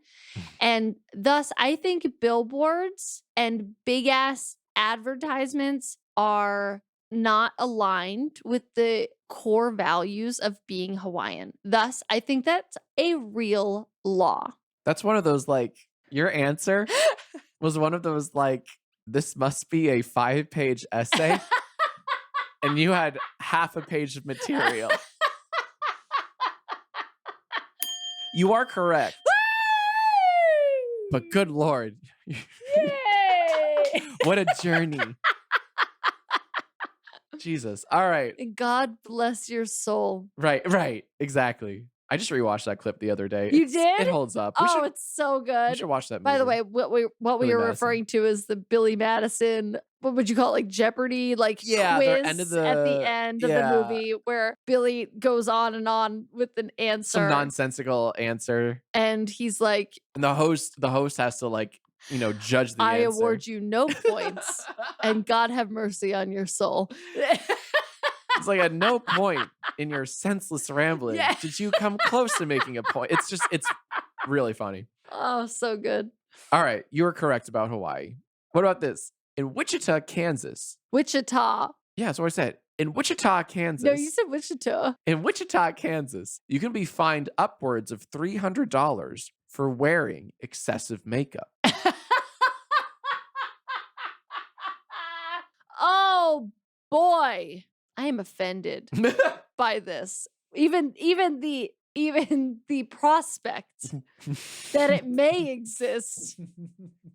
And thus, I think billboards and big ass advertisements are not aligned with the core values of being Hawaiian. Thus, I think that's a real law. That's one of those, like, your answer was one of those, like, this must be a 5-page essay. And you had half a page of material. You are correct. But good Lord. Yay! What a journey. Jesus. All right. God bless your soul. Right. Exactly. I just rewatched that clip the other day. You It did? holds up. Oh, it's so We good. should watch that movie. By the way, what we Billy were Madison. referring to is the Billy Madison, what would you call it? Like Jeopardy, like Yeah, quiz the end of at the the- end of yeah. the movie where Billy goes on and on with an answer. Some nonsensical answer. And he's like, And the host has to like, judge the I answer. award you no points and God have mercy on your soul. It's like at no point in your senseless rambling Yeah. did you come close to making a point. It's really funny. Oh, so good. All right, you were correct about Hawaii. What about this? In Wichita, Kansas. Wichita. Yeah, that's what I said. In Wichita, Kansas. No, you said Wichita. In Wichita, Kansas, you can be fined upwards of $300 for wearing excessive makeup. Oh boy. I am offended by this. Even the prospect that it may exist.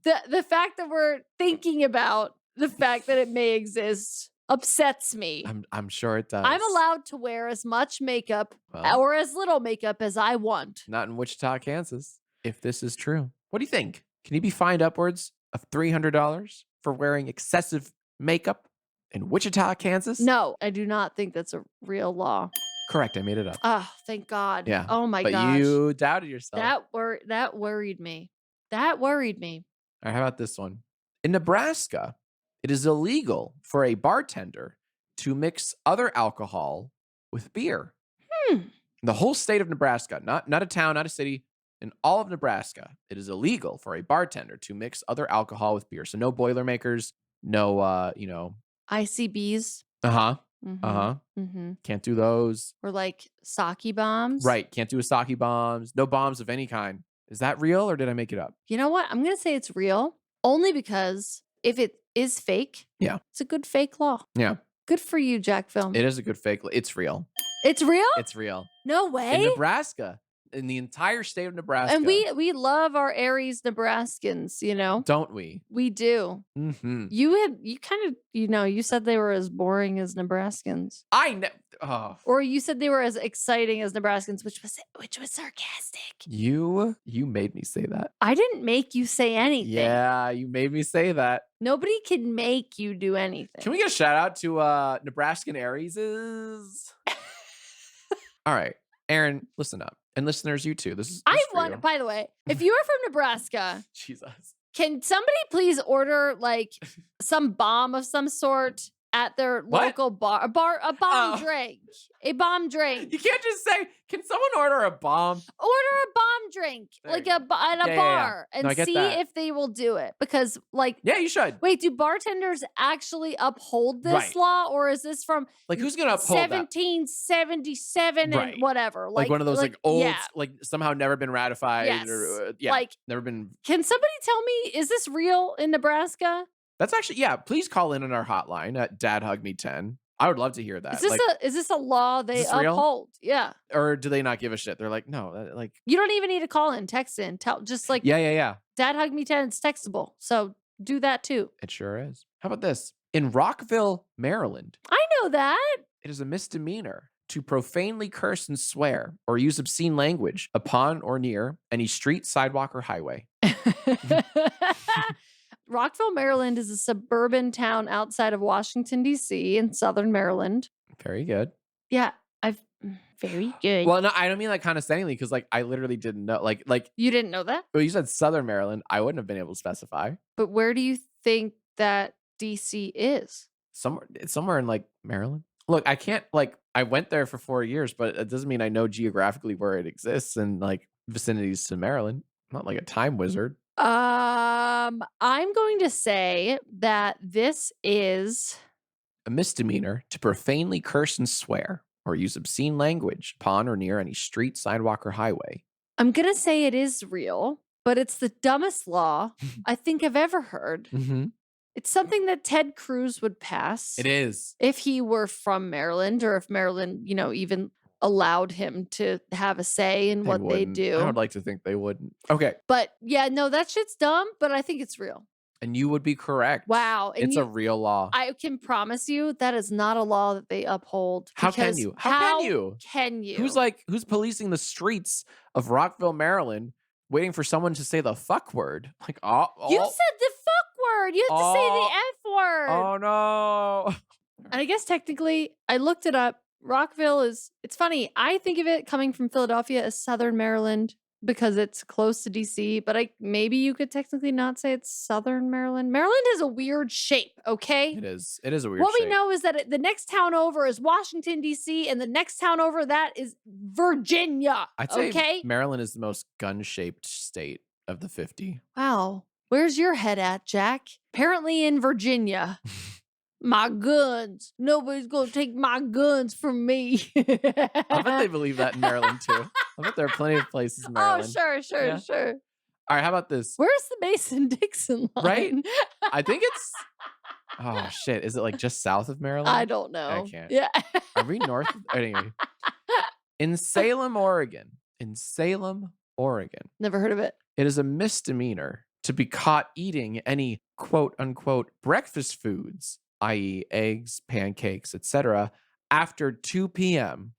The fact that we're thinking about the fact that it may exist upsets me. I'm sure it does. I'm allowed to wear as much makeup Well, or as little makeup as I want. not in Wichita, Kansas, if this is true. What do you think? Can you be fined upwards of $300 for wearing excessive makeup in Wichita, Kansas? No, I do not think that's a real law. Correct, I made it up. Oh, thank God. Yeah, Oh my but gosh. you doubted yourself. That worried me. That worried me. All right, how about this one? In Nebraska, it is illegal for a bartender to mix other alcohol with beer. In the whole state of Nebraska, not a town, not a city, in all of Nebraska, it is illegal for a bartender to mix other alcohol with beer. So no Boilermakers, no, ICBs. Mm-hmm. Can't do those. Or like sake bombs. Right, can't do sake bombs. No bombs of any kind. Is that real or did I make it up? You know what? I'm going to say it's real only because if it is fake, Yeah. it's a good fake law. Yeah. Good for you, Jack Film. It is a good fake. It's real. It's real? It's real. No In way. Nebraska, in the entire state of Nebraska. And we love our Aries Nebraskans, don't we? We do. Mm-hmm. You kind of, you said they were as boring as Nebraskans. Or you said they were as exciting as Nebraskans, which was sarcastic. You made me say that. I didn't make you say anything. Yeah, you made me say that. Nobody can make you do anything. Can we get a shout out to Nebraskan Aries? All right, Erin, listen up. And listeners, you too. This is I for want, you. by the way, if you are from Nebraska, Jesus. can somebody please order like some bomb of some sort at their What? local bar? A bomb Oh. drink. A bomb drink. You can't just say, can someone order a bomb? Order a bomb drink There like you at a Yeah, yeah, yeah. bar No, I and get see that. if they will do it. Because like, Yeah, you should. wait, do bartenders actually uphold this Right. law, or is this from Like, who's going to uphold that? 1777 Right. and whatever? Like one of those like old, yeah. like somehow never been ratified. Yes. Or, yeah, Like, never been. can somebody tell me, is this real in Nebraska? That's actually, yeah, please call in on our hotline at Dad Hug Me 10. I would love to hear that. Is this a law they this real? uphold? Yeah. Or do they not give a shit? They're like, no, like, You don't even need to call in, text in, tell just like yeah. Dad Hug Me 10, it's textable. So do that too. It sure is. How about this? In Rockville, Maryland, I know that. it is a misdemeanor to profanely curse and swear or use obscene language upon or near any street, sidewalk, or highway. Rockville, Maryland is a suburban town outside of Washington, D.C. in southern Maryland. Very good. Yeah, very good. Well, no, I don't mean like condescendingly because like I literally didn't know. Like, You didn't know that? well, you said Southern Maryland. I wouldn't have been able to specify. But where do you think that D.C. is? It's somewhere in like Maryland. Look, I can't like I went there for 4 years, but it doesn't mean I know geographically where it exists and like vicinities to Maryland. I'm not like a time wizard. I'm going to say that this is A misdemeanor to profanely curse and swear or use obscene language upon or near any street, sidewalk, or highway. I'm going to say it is real, but it's the dumbest law I think I've ever heard. Mm-hmm. It's something that Ted Cruz would pass It is. if he were from Maryland, or if Maryland, even allowed him to have a say in what they wouldn't. do. I would like to think they wouldn't. Okay. But yeah, no, that shit's dumb, but I think it's real. And you would be correct. Wow. And It's a real law. I can promise you that is not a law that they uphold. How can because you? How can you? Can you? Who's policing the streets of Rockville, Maryland, waiting for someone to say the fuck word? Like, You said the fuck word. You have to say the F word. Oh no. And I guess technically, I looked it up. Rockville it's funny. I think of it coming from Philadelphia as Southern Maryland because it's close to DC, but maybe you could technically not say it's Southern Maryland. Maryland is a weird shape, okay? It is. It is a weird What shape. we know is that the next town over is Washington, D.C., and the next town over that is Virginia, I'd say okay? Maryland is the most gun-shaped state of the 50. Wow. Where's your head at, Jack? Apparently in Virginia. My guns. Nobody's going to take my guns from me. I bet they believe that in Maryland too. I bet there are plenty of places in Maryland. Oh, sure. Yeah. All right, how about this? Where's the Mason-Dixon line? Right? I think it's... Oh, shit. Is it like just south of Maryland? I don't know. I can't. Yeah. Are we north? Anyway. In Salem, Oregon. Never heard of it. It is a misdemeanor to be caught eating any quote-unquote breakfast foods, i.e. eggs, pancakes, etc., after 2 p.m.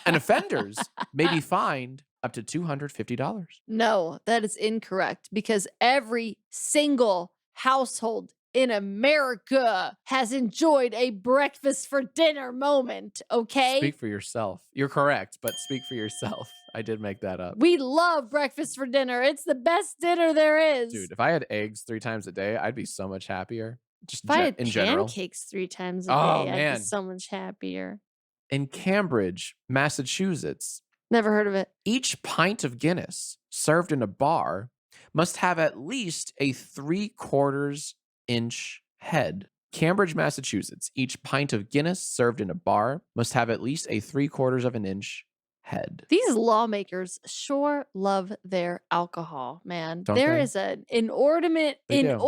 And offenders may be fined up to $250. No, that is incorrect because every single household in America has enjoyed a breakfast for dinner moment, okay? Speak for yourself. You're correct, but speak for yourself. I did make that up. We love breakfast for dinner. It's the best dinner there is. Dude, if I had eggs 3 times a day, I'd be so much happier. Just if I had in general. pancakes 3 times a day, Oh, I'd man. be so much happier. In Cambridge, Massachusetts, Never heard of it. each pint of Guinness served in a bar must have at least a 3/4 inch head. Cambridge, Massachusetts, each pint of Guinness served in a bar must have at least a 3/4 of an inch head. These lawmakers sure love their alcohol, man. Don't There they? is an inordinate They do.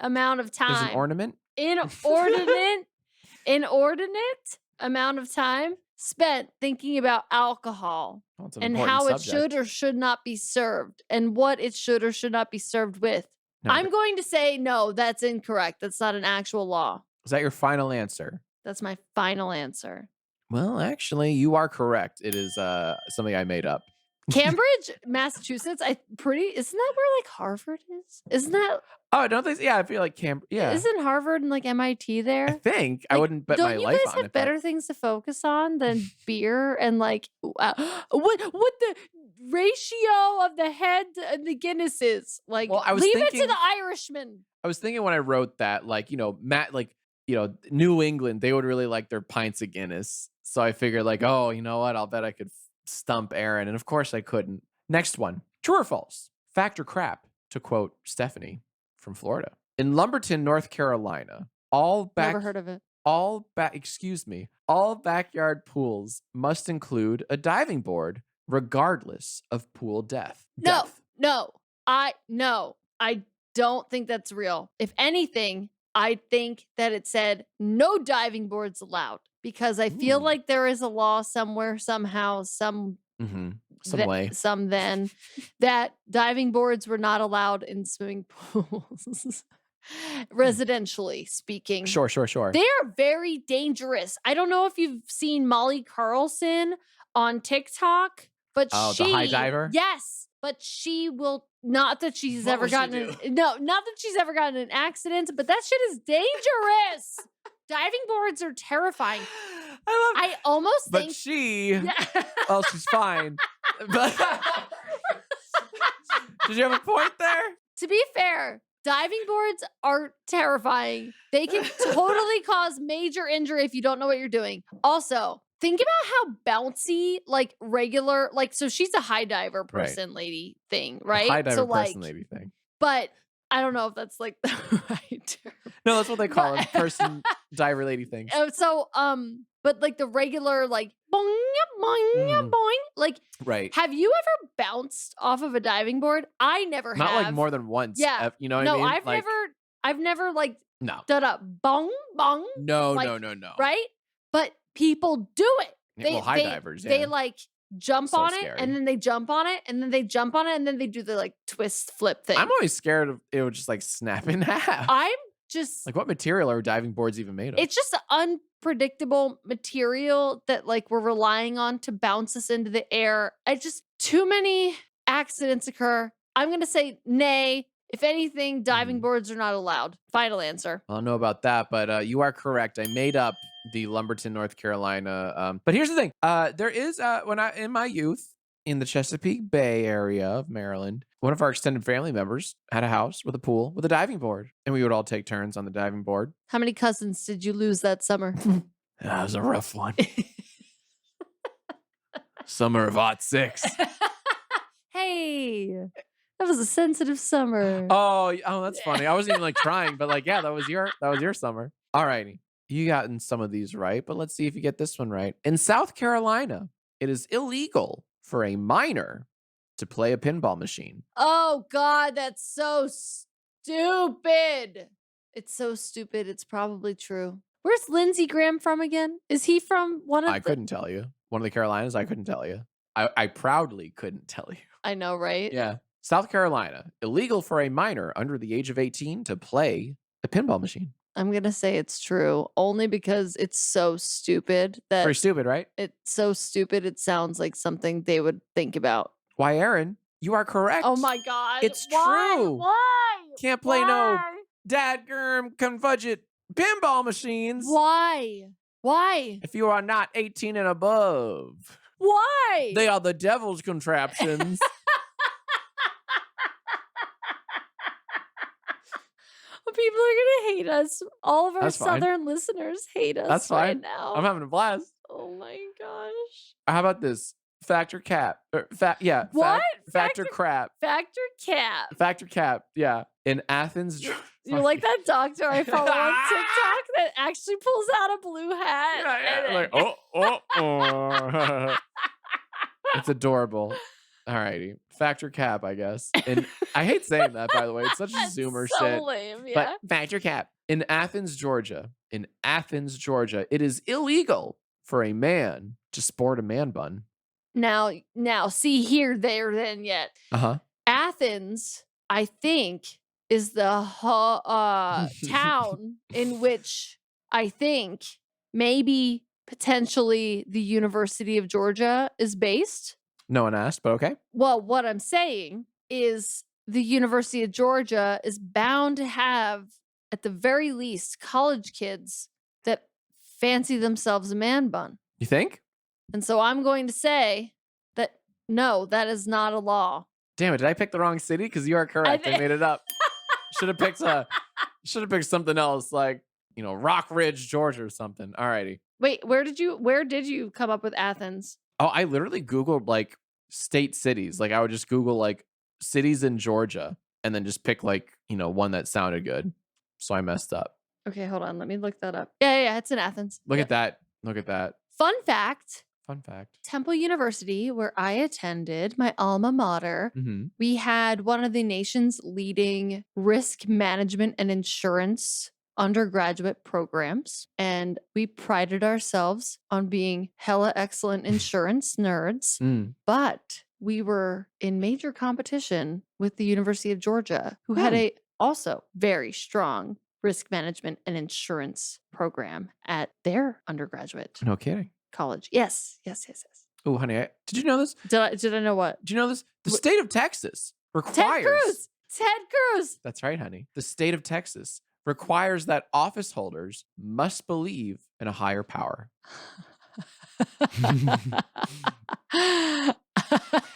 amount of time. There's an ornament? Inordinate amount of time spent thinking about alcohol Well, it's an and important how it subject. should or should not be served and what it should or should not be served with. No, I'm going to say no, that's incorrect. That's not an actual law. Is that your final answer? That's my final answer. Well, actually, you are correct. It is something I made up. Cambridge, Massachusetts, isn't that where like Harvard is? Isn't that Oh, don't they? Yeah, I feel like yeah. isn't Harvard and like MIT I there? think I Like, wouldn't bet don't my you life guys on have it. but- better things to focus on than beer and like what the ratio of the head and the Guinness is? Like, Well, I was leave it to thinking- the Irishman. I was thinking when I wrote that, like, Matt, like, New England, they would really like their pints of Guinness. So I figured, like, oh, you know what? I'll bet I could stump Erin. And of course I couldn't. Next one. True or false? Fact or crap, to quote Stephanie from Florida. In Lumberton, North Carolina, all Never heard of it. all backyard pools must include a diving board, regardless of pool depth. No, I don't think that's real. If anything, I think that it said no diving boards allowed because I feel Ooh. like there is a law somewhere, somehow, some way. then that diving boards were not allowed in swimming pools. Residentially speaking. Sure. They are very dangerous. I don't know if you've seen Molly Carlson on TikTok, but Oh, she the high diver? Yes, but she will not that she's What ever will she gotten not that she's ever gotten an accident, but that shit is dangerous. Diving boards are terrifying. I almost But think she, Yeah. well, she's fine. But did you have a point there? To be fair, diving boards are terrifying. They can totally cause major injury if you don't know what you're doing. Also, think about how bouncy, like regular, like, so she's a high diver person, lady thing, right? High diver so, like, person lady thing. but I don't know if that's like the right term. No, that's what they call But- it. Person diver lady things. But like the regular, like, boing, boing, Mm. boing, like, Right. have you ever bounced off of a diving board? I never Not have. like more than once. Yeah. You know what No, I mean? I've never like No. done a bong, bong, No, like, no. right? But people do it. Yeah, well, high divers, They yeah. like jump So on it, scary. and then they jump on it, and then they jump on it, and then they do the like twist flip thing. I'm always scared of it would just like snap in half. I'm just Like, what material are diving boards even made of? it's just an unpredictable material that like we're relying on to bounce us into the air. I just too many accidents occur. I'm gonna say nay. If anything, diving boards are not allowed. Final answer. I don't know about that, but you are correct. I made up the Lumberton, North Carolina. But here's the thing: there is when I in my youth in the Chesapeake Bay area of Maryland, one of our extended family members had a house with a pool with a diving board, and we would all take turns on the diving board. How many cousins did you lose that summer? That was a rough one. Summer of '06. Hey, that was a sensitive summer. Oh, that's funny. I wasn't even like crying, but like, yeah, that was your summer. All righty. You gotten some of these right, but let's see if you get this one right. In South Carolina, it is illegal for a minor to play a pinball machine. Oh God, that's so stupid. It's so stupid. It's probably true. Where's Lindsey Graham from again? Is he from one of I couldn't tell you. One of the Carolinas, I couldn't tell you. I proudly couldn't tell you. I know, right? Yeah. South Carolina, illegal for a minor under the age of 18 to play a pinball machine. I'm going to say it's true only because it's so stupid that Very stupid, right? it's so stupid. It sounds like something they would think about. Why, Erin, you are correct. Oh my God. It's Why? true. Why? Can't play no Why? dadgum confudget pinball machines. Why? Why? If you are not 18 and above. Why? They are the devil's contraptions. People are gonna hate us. All of our That's fine. Southern listeners hate us That's right fine. now. I'm having a blast. Oh my gosh. How about this? Factor cap. What? Factor crap. Factor cap. Factor cap. Yeah. In Athens. You're like that doctor I follow on TikTok that actually pulls out a blue hat. Yeah. Like, oh. It's adorable. All righty. Factor cap, I guess. And I hate saying that, by the way. It's such That's Zoomer so shit. lame, yeah. But factor cap. In Athens, Georgia, it is illegal for a man to sport a man bun. Now, see here, there, then, yet. Uh-huh. Athens, I think, is the town in which I think maybe potentially the University of Georgia is based. No one asked, but okay. Well, what I'm saying is the University of Georgia is bound to have, at the very least, college kids that fancy themselves a man bun. You think? And so I'm going to say that no, that is not a law. Damn it, did I pick the wrong city? Because you are correct. I made it up. Should have picked something else, like, Rock Ridge, Georgia or something. All righty. Wait, where did you come up with Athens? Oh, I literally Googled like state cities. Like I would just Google like cities in Georgia and then just pick like, one that sounded good. So I messed up. Okay, hold on. Let me look that up. Yeah, it's in Athens. Look at that. Look at that. Fun fact. Temple University, where I attended, my alma mater, we had one of the nation's leading risk management and insurance undergraduate programs, and we prided ourselves on being hella excellent insurance nerds. But we were in major competition with the University of Georgia, who had a also very strong risk management and insurance program at their undergraduate No kidding. college. Yes. Oh, honey, did you know this? Did I know what? Did you know this? The state of Texas requires Ted Cruz. That's right, honey. The state of Texas requires that office holders must believe in a higher power.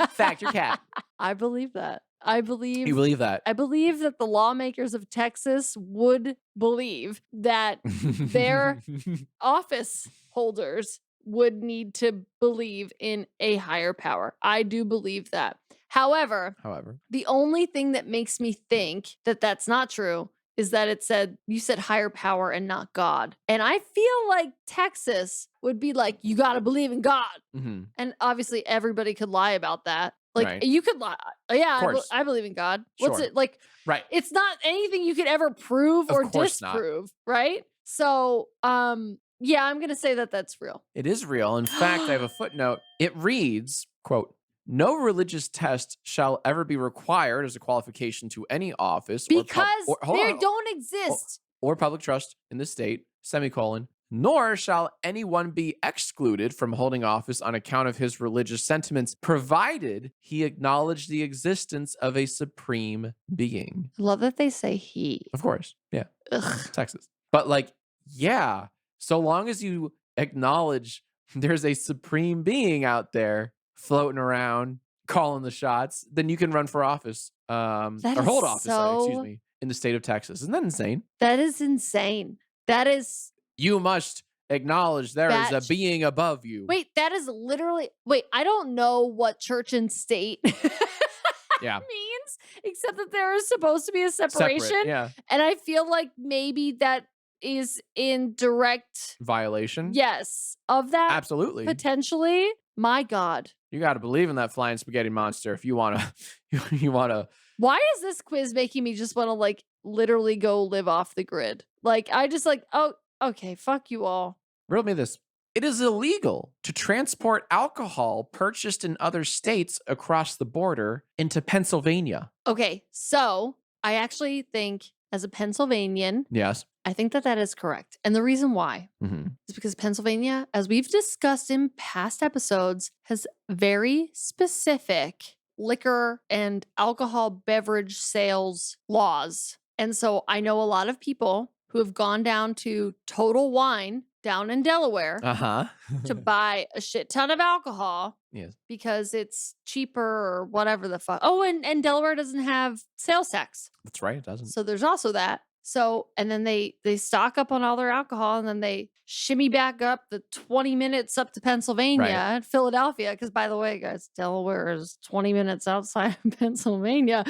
Factor cap. I believe that. You believe that? I believe that the lawmakers of Texas would believe that their office holders would need to believe in a higher power. I do believe that. However, the only thing that makes me think that that's not true is that you said higher power and not God. And I feel like Texas would be like, you got to believe in God. And obviously everybody could lie about that. Like you could lie. Yeah, I believe in God. What's it like? Right. It's not anything you could ever prove or disprove, right? So, Yeah, I'm going to say that that's real. It is real. In fact, I have a footnote. It reads, quote, no religious test shall ever be required as a qualification to any office Because hold they on, don't exist. or public trust in the state, semicolon, nor shall anyone be excluded from holding office on account of his religious sentiments, provided he acknowledge the existence of a supreme being. I love that they say he. Of course. Yeah. Ugh. Texas. But like, yeah, so long as you acknowledge there's a supreme being out there floating around, calling the shots, then you can run for office, That or is hold office, excuse so- me, in the state of Texas. Isn't that insane? That is insane. That is. You must acknowledge there is a Batch. being above you. Wait, that is literally. Wait, I don't know what church and state Yeah. means, except that there is supposed to be a separation. Separate, yeah. And I feel like maybe that is in direct, Violation? yes, of that Absolutely. potentially. My God. You got to believe in that flying spaghetti monster if you want to, you want to. Why is this quiz making me just want to like literally go live off the grid? Like, I just like, oh, okay, fuck you all. Riddle me this. It is illegal to transport alcohol purchased in other states across the border into Pennsylvania. Okay, so I actually think as a Pennsylvanian, Yes. I think that that is correct. And the reason why Mm-hmm. is because Pennsylvania, as we've discussed in past episodes, has very specific liquor and alcohol beverage sales laws. And so I know a lot of people who have gone down to Total Wine down in Delaware Uh-huh. to buy a shit ton of alcohol Yes. because it's cheaper or whatever the fuck. Oh, and Delaware doesn't have sales tax. That's right. It doesn't. So there's also that. So, and then they stock up on all their alcohol and then they shimmy back up the 20 minutes up to Pennsylvania and Philadelphia. Because by the way, guys, Delaware is 20 minutes outside of Pennsylvania.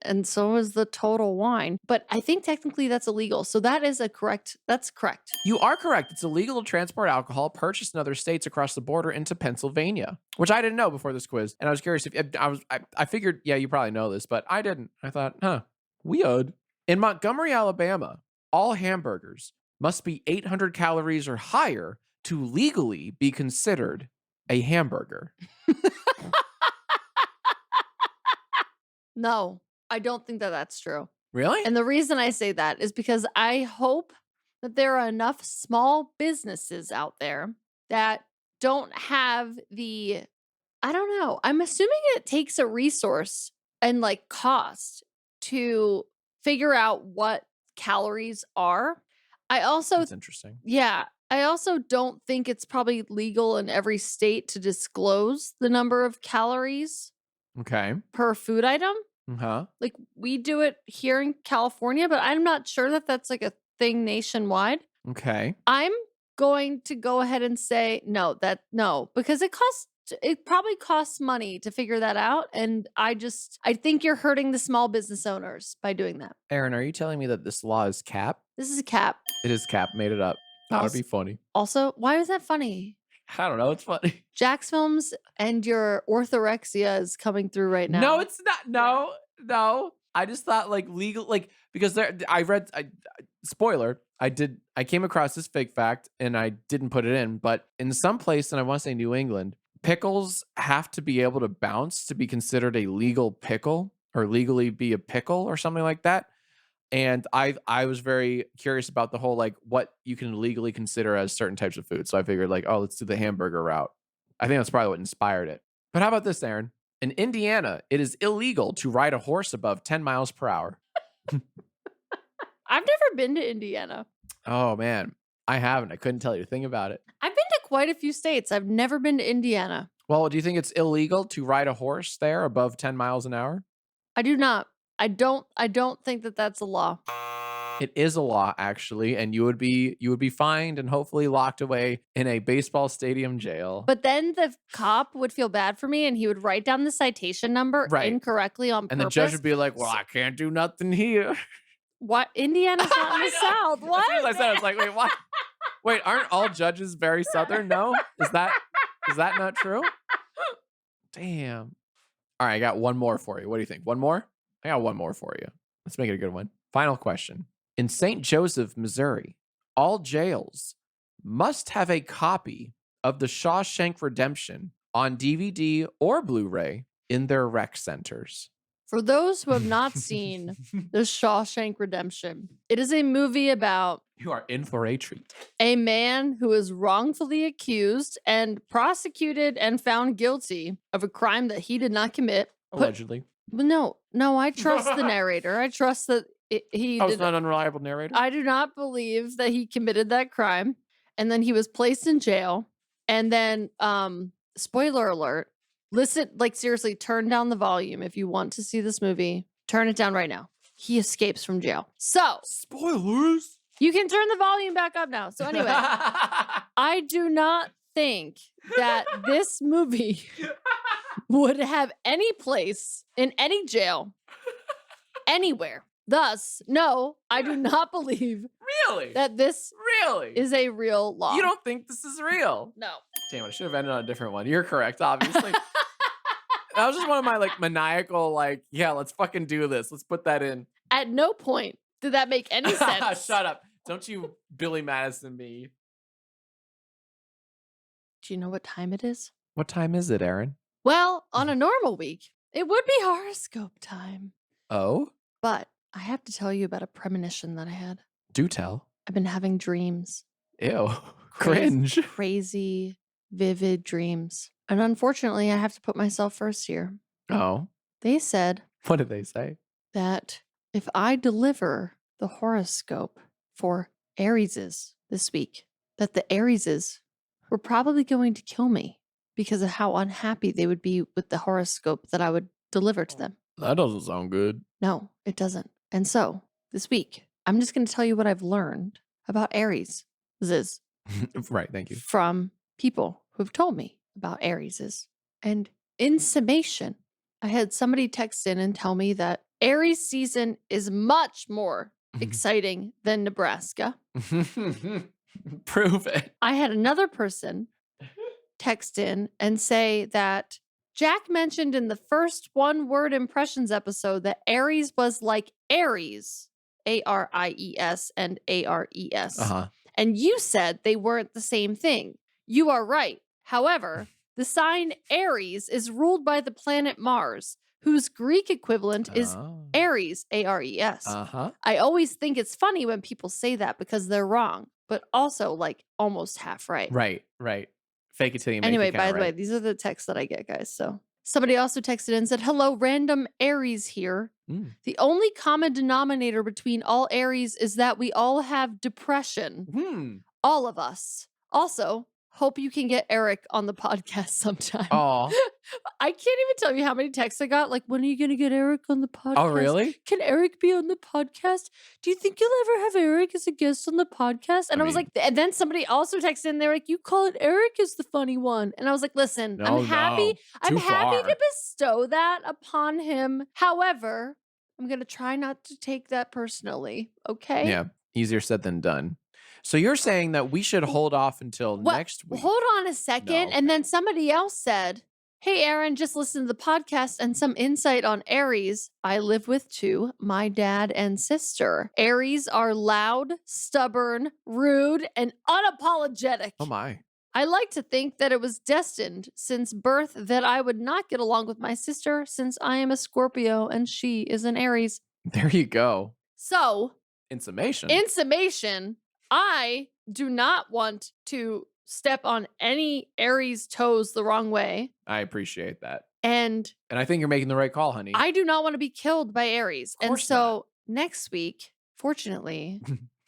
And so is the Total Wine. But I think technically that's illegal. So that's correct. You are correct. It's illegal to transport alcohol purchased in other states across the border into Pennsylvania, which I didn't know before this quiz. And I was curious if I figured, yeah, you probably know this, but I didn't. I thought, weird. In Montgomery, Alabama, all hamburgers must be 800 calories or higher to legally be considered a hamburger. No, I don't think that that's true. Really? And the reason I say that is because I hope that there are enough small businesses out there that don't have I don't know. I'm assuming it takes a resource and like cost to figure out what calories are. I also, That's interesting. yeah, I also don't think it's probably legal in every state to disclose the number of calories Okay. per food item. Uh-huh. Like we do it here in California, but I'm not sure that that's like a thing nationwide. Okay. I'm going to go ahead and say no, because it probably costs money to figure that out. And I think you're hurting the small business owners by doing that. Erin, are you telling me that this law is cap? This is a cap. It is cap. Made it up. That would be funny. Also, why is that funny? I don't know. It's funny. Jack's films and your orthorexia is coming through right now. No, it's not. No. I just thought like legal, like because spoiler, I came across this fake fact and I didn't put it in, but in some place, and I want to say New England, pickles have to be able to bounce to be considered a legal pickle or legally be a pickle or something like that. And I was very curious about the whole like what you can legally consider as certain types of food. So I figured like, oh, let's do the hamburger route. I think that's probably what inspired it. But how about this, Erin? In Indiana, it is illegal to ride a horse above 10 miles per hour. I've never been to Indiana. Oh man, I haven't. I couldn't tell you a thing about it. I've been to quite a few states. I've never been to Indiana. Well, do you think it's illegal to ride a horse there above 10 miles an hour? I do not. I don't think that that's a law. It is a law, actually, and you would be fined and hopefully locked away in a baseball stadium jail. But then the cop would feel bad for me and he would write down the citation number incorrectly on and purpose. the judge would be like, "Well, I can't do nothing here." What? Indiana's not in the South. What? As soon as I said it, I was like, "Wait, what? Wait, aren't all judges very Southern? No, is that not true?" Damn. All right, I got one more for you. What do you think? One more? I got one more for you. Let's make it a good one. Final question. In St. Joseph, Missouri, all jails must have a copy of The Shawshank Redemption on DVD or Blu-ray in their rec centers. For those who have not seen The Shawshank Redemption, it is a movie about You are in for a treat. a man who is wrongfully accused and prosecuted and found guilty of a crime that he did not commit. Allegedly. No, I trust the narrator. I trust that he Oh, did it's not an unreliable narrator? I do not believe that he committed that crime. And then he was placed in jail. And then, spoiler alert, listen, like seriously, turn down the volume if you want to see this movie. Turn it down right now. He escapes from jail. So, Spoilers! you can turn the volume back up now. So, anyway, I do not think that this movie would have any place in any jail anywhere. Thus, no, I do not believe Really? that this Really? is a real law. You don't think this is real? No. Damn, I should have ended on a different one. You're correct, obviously. That was just one of my like maniacal, like, yeah, let's fucking do this. Let's put that in. At no point did that make any sense. Shut up. Don't you Billy Madison me. Do you know what time it is? What time is it, Erin? Well, on a normal week, it would be horoscope time. Oh? But I have to tell you about a premonition that I had. Do tell. I've been having dreams. Ew. Cringe. Crazy, vivid dreams. And unfortunately, I have to put myself first here. Oh. They said What did they say? that if I deliver the horoscope for Arieses this week, that the Arieses were probably going to kill me because of how unhappy they would be with the horoscope that I would deliver to them. That doesn't sound good. No, it doesn't. And so this week, I'm just going to tell you what I've learned about Aries Right, thank you. from people who have told me about Arieses. And in summation, I had somebody text in and tell me that Aries season is much more exciting than Nebraska. Prove it. I had another person text in and say that Jack mentioned in the first one-word impressions episode that Aries was like Aries, Aries and Ares. Uh-huh. And you said they weren't the same thing. You are right. However, the sign Aries is ruled by the planet Mars, whose Greek equivalent is Aries, Ares. Uh-huh. I always think it's funny when people say that because they're wrong, but also like almost half right. Right. Fake it till you make Anyway, it by count, the way, right? these are the texts that I get, guys. So somebody also texted in and said, hello, random Aries here. The only common denominator between all Aries is that we all have depression. All of us. Also, hope you can get Eric on the podcast sometime. Oh. I can't even tell you how many texts I got. Like, when are you going to get Eric on the podcast? Oh, really? Can Eric be on the podcast? Do you think you'll ever have Eric as a guest on the podcast? And I was like, and then somebody also texted in, they're like, you call it Eric is the funny one. And I was like, listen, I'm happy. I'm happy to bestow that upon him. However, I'm going to try not to take that personally. Okay? Yeah. Easier said than done. So you're saying that we should hold off until next week? Hold on a second. No, And then somebody else said, hey, Erin, just listen to the podcast and some insight on Aries. I live with two, my dad and sister. Aries are loud, stubborn, rude, and unapologetic. Oh, my. I like to think that it was destined since birth that I would not get along with my sister since I am a Scorpio and she is an Aries. There you go. So, in summation, I do not want to step on any Aries toes the wrong way. I appreciate that. And I think you're making the right call, honey. I do not want to be killed by Aries. Of And course so next week, fortunately,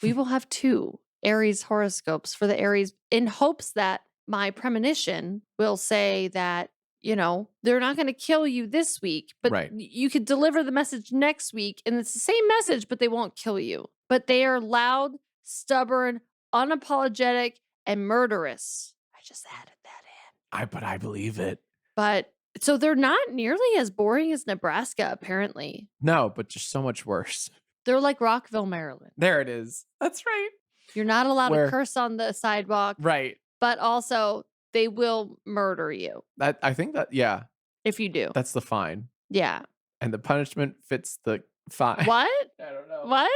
we will have two Aries horoscopes for the Aries in hopes that my premonition will say that, you know, they're not going to kill you this week, but Right. you could deliver the message next week and it's the same message, but they won't kill you. But they are loud, stubborn, unapologetic, and murderous. I just added that in. But I believe it. But so they're not nearly as boring as Nebraska, apparently. No, but just so much worse. They're like Rockville, Maryland. There it is. That's right. You're not allowed Where- to curse on the sidewalk, Right. but also they will murder you I think that, yeah, if you do. that's the fine. Yeah. And the punishment fits the fine. What? I don't know. What?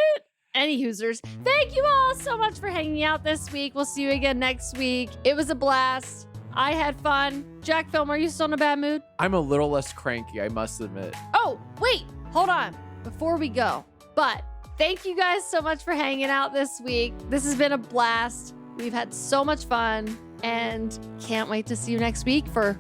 Any hoosers. Thank you all so much for hanging out this week. We'll see you again next week. It was a blast. I had fun. Jack Film, are you still in a bad mood? I'm a little less cranky, I must admit. Oh, wait, hold on before we go. But thank you guys so much for hanging out this week. This has been a blast. We've had so much fun and can't wait to see you next week for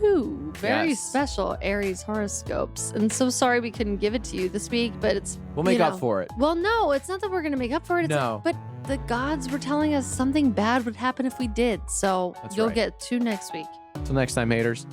2 very special Aries horoscopes. And so sorry we couldn't give it to you this week, but it's... We'll make up for it. Well, no, it's not that we're going to make up for it. It's No. but the gods were telling us something bad would happen if we did. So That's you'll right. get 2 next week. Till next time, haters.